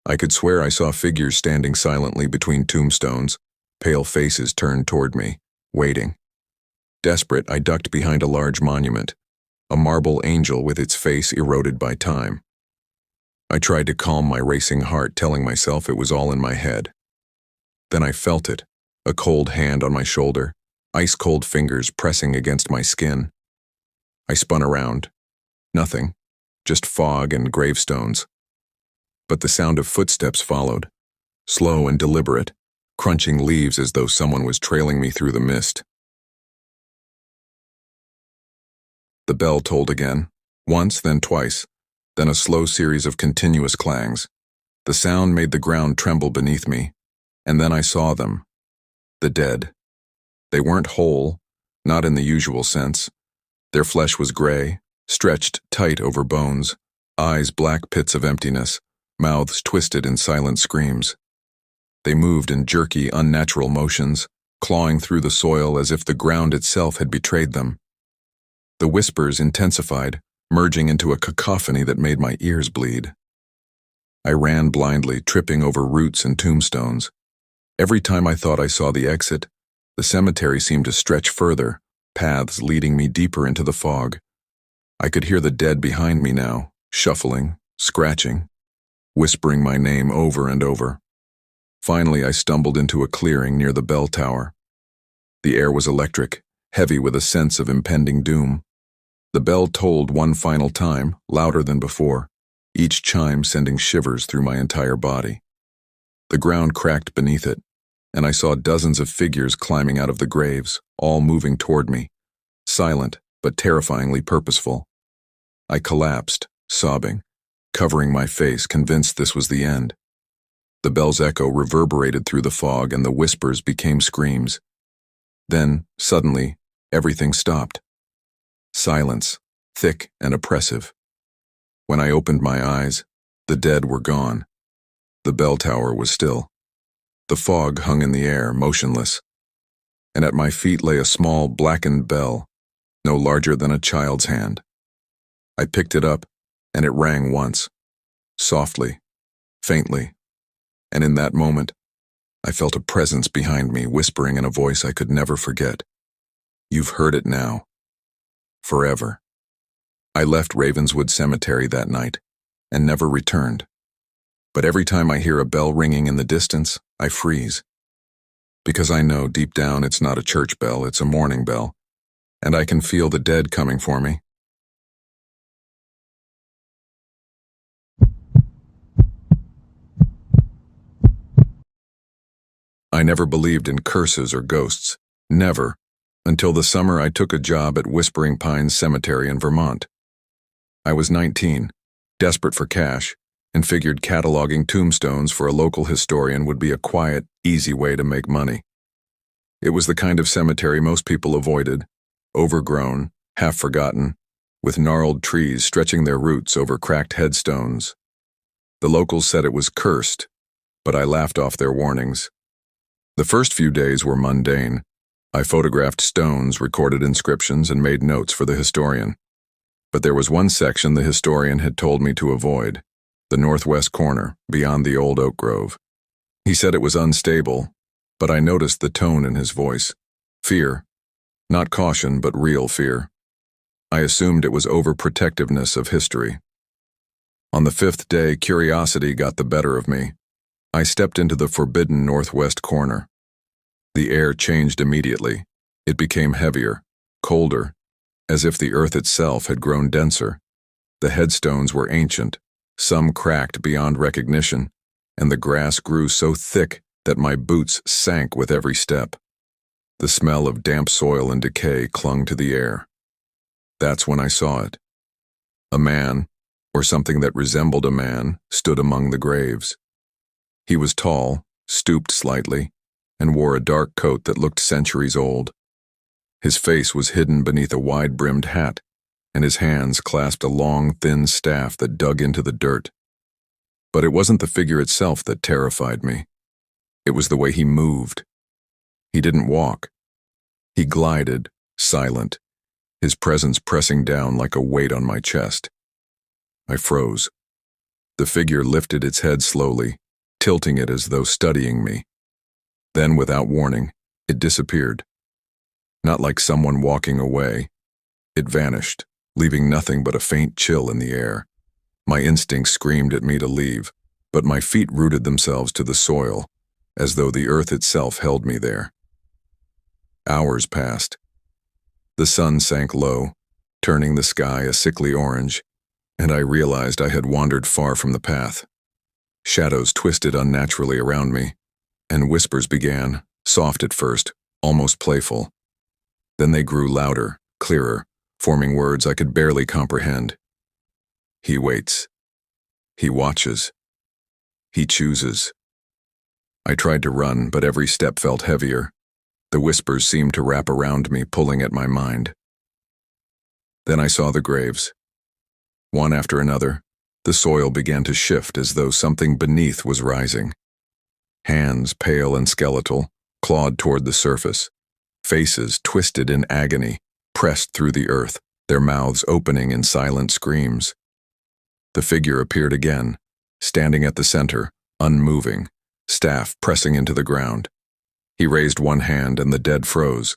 I could swear I saw figures standing silently between tombstones, pale faces turned toward me, waiting. Desperate, I ducked behind a large monument, a marble angel with its face eroded by time. I tried to calm my racing heart, telling myself it was all in my head. Then I felt it, a cold hand on my shoulder, ice-cold fingers pressing against my skin. I spun around. Nothing, just fog and gravestones. But the sound of footsteps followed, slow and deliberate, crunching leaves as though someone was trailing me through the mist. The bell tolled again, once, then twice, then a slow series of continuous clangs. The sound made the ground tremble beneath me, and then I saw them. The dead. They weren't whole, not in the usual sense. Their flesh was gray, stretched tight over bones, eyes black pits of emptiness, mouths twisted in silent screams. They moved in jerky, unnatural motions, clawing through the soil as if the ground itself had betrayed them. The whispers intensified, merging into a cacophony that made my ears bleed. I ran blindly, tripping over roots and tombstones. Every time I thought I saw the exit, the cemetery seemed to stretch further, paths leading me deeper into the fog. I could hear the dead behind me now, shuffling, scratching, whispering my name over and over. Finally, I stumbled into a clearing near the bell tower. The air was electric, heavy with a sense of impending doom. The bell tolled one final time, louder than before, each chime sending shivers through my entire body. The ground cracked beneath it, and I saw dozens of figures climbing out of the graves, all moving toward me, silent but terrifyingly purposeful. I collapsed, sobbing, covering my face, convinced this was the end. The bell's echo reverberated through the fog and the whispers became screams. Then, suddenly, everything stopped. Silence, thick and oppressive. When I opened my eyes, the dead were gone. The bell tower was still. The fog hung in the air, motionless, and at my feet lay a small, blackened bell, no larger than a child's hand. I picked it up, and it rang once, softly, faintly, and in that moment, I felt a presence behind me whispering in a voice I could never forget. "You've heard it now. Forever." I left Ravenswood Cemetery that night, and never returned. But every time I hear a bell ringing in the distance, I freeze. Because I know deep down it's not a church bell, it's a mourning bell, and I can feel the dead coming for me. I never believed in curses or ghosts. Never. Until the summer I took a job at Whispering Pines Cemetery in Vermont. I was 19, desperate for cash, and figured cataloging tombstones for a local historian would be a quiet, easy way to make money. It was the kind of cemetery most people avoided, overgrown, half-forgotten, with gnarled trees stretching their roots over cracked headstones. The locals said it was cursed, but I laughed off their warnings. The first few days were mundane. I photographed stones, recorded inscriptions, and made notes for the historian. But there was one section the historian had told me to avoid, the northwest corner, beyond the old oak grove. He said it was unstable, but I noticed the tone in his voice. Fear. Not caution, but real fear. I assumed it was overprotectiveness of history. On the fifth day, curiosity got the better of me. I stepped into the forbidden northwest corner. The air changed immediately. It became heavier, colder, as if the earth itself had grown denser. The headstones were ancient, some cracked beyond recognition, and the grass grew so thick that my boots sank with every step. The smell of damp soil and decay clung to the air. That's when I saw it. A man, or something that resembled a man, stood among the graves. He was tall, stooped slightly, and wore a dark coat that looked centuries old. His face was hidden beneath a wide-brimmed hat, and his hands clasped a long, thin staff that dug into the dirt. But it wasn't the figure itself that terrified me. It was the way he moved. He didn't walk. He glided, silent, his presence pressing down like a weight on my chest. I froze. The figure lifted its head slowly, tilting it as though studying me. Then, without warning, it disappeared. Not like someone walking away. It vanished, leaving nothing but a faint chill in the air. My instincts screamed at me to leave, but my feet rooted themselves to the soil, as though the earth itself held me there. Hours passed. The sun sank low, turning the sky a sickly orange, and I realized I had wandered far from the path. Shadows twisted unnaturally around me, and whispers began, soft at first, almost playful. Then they grew louder, clearer, forming words I could barely comprehend. He waits. He watches. He chooses. I tried to run, but every step felt heavier. The whispers seemed to wrap around me, pulling at my mind. Then I saw the graves. One after another, the soil began to shift as though something beneath was rising. Hands, pale and skeletal, clawed toward the surface. Faces, twisted in agony, pressed through the earth, their mouths opening in silent screams. The figure appeared again, standing at the center, unmoving, staff pressing into the ground. He raised one hand and the dead froze.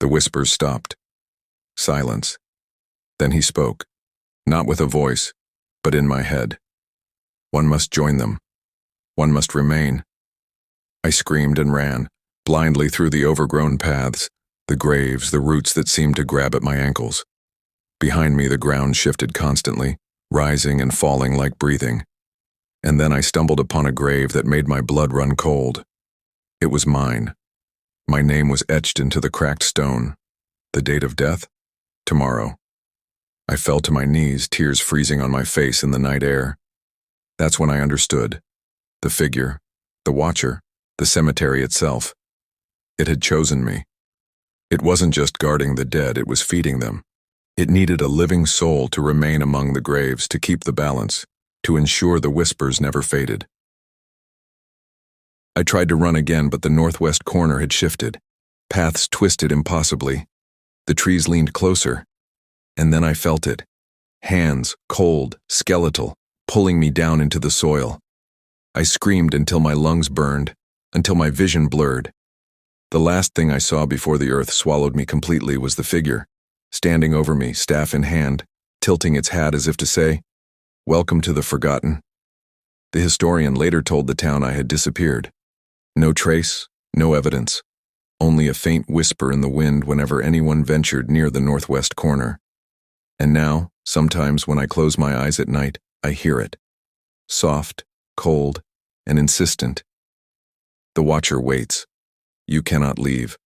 The whispers stopped. Silence. Then he spoke, not with a voice, but in my head. One must join them. One must remain. I screamed and ran, blindly through the overgrown paths, the graves, the roots that seemed to grab at my ankles. Behind me the ground shifted constantly, rising and falling like breathing. And then I stumbled upon a grave that made my blood run cold. It was mine. My name was etched into the cracked stone. The date of death? Tomorrow. I fell to my knees, tears freezing on my face in the night air. That's when I understood. The figure, the watcher, the cemetery itself. It had chosen me. It wasn't just guarding the dead, it was feeding them. It needed a living soul to remain among the graves, to keep the balance, to ensure the whispers never faded. I tried to run again, but the northwest corner had shifted. Paths twisted impossibly. The trees leaned closer. And then I felt it. Hands, cold, skeletal, pulling me down into the soil. I screamed until my lungs burned, until my vision blurred. The last thing I saw before the earth swallowed me completely was the figure, standing over me, staff in hand, tilting its hat as if to say, "Welcome to the forgotten." The historian later told the town I had disappeared. No trace, no evidence, only a faint whisper in the wind whenever anyone ventured near the northwest corner. And now, sometimes when I close my eyes at night, I hear it. Soft, cold, and insistent. The watcher waits. You cannot leave.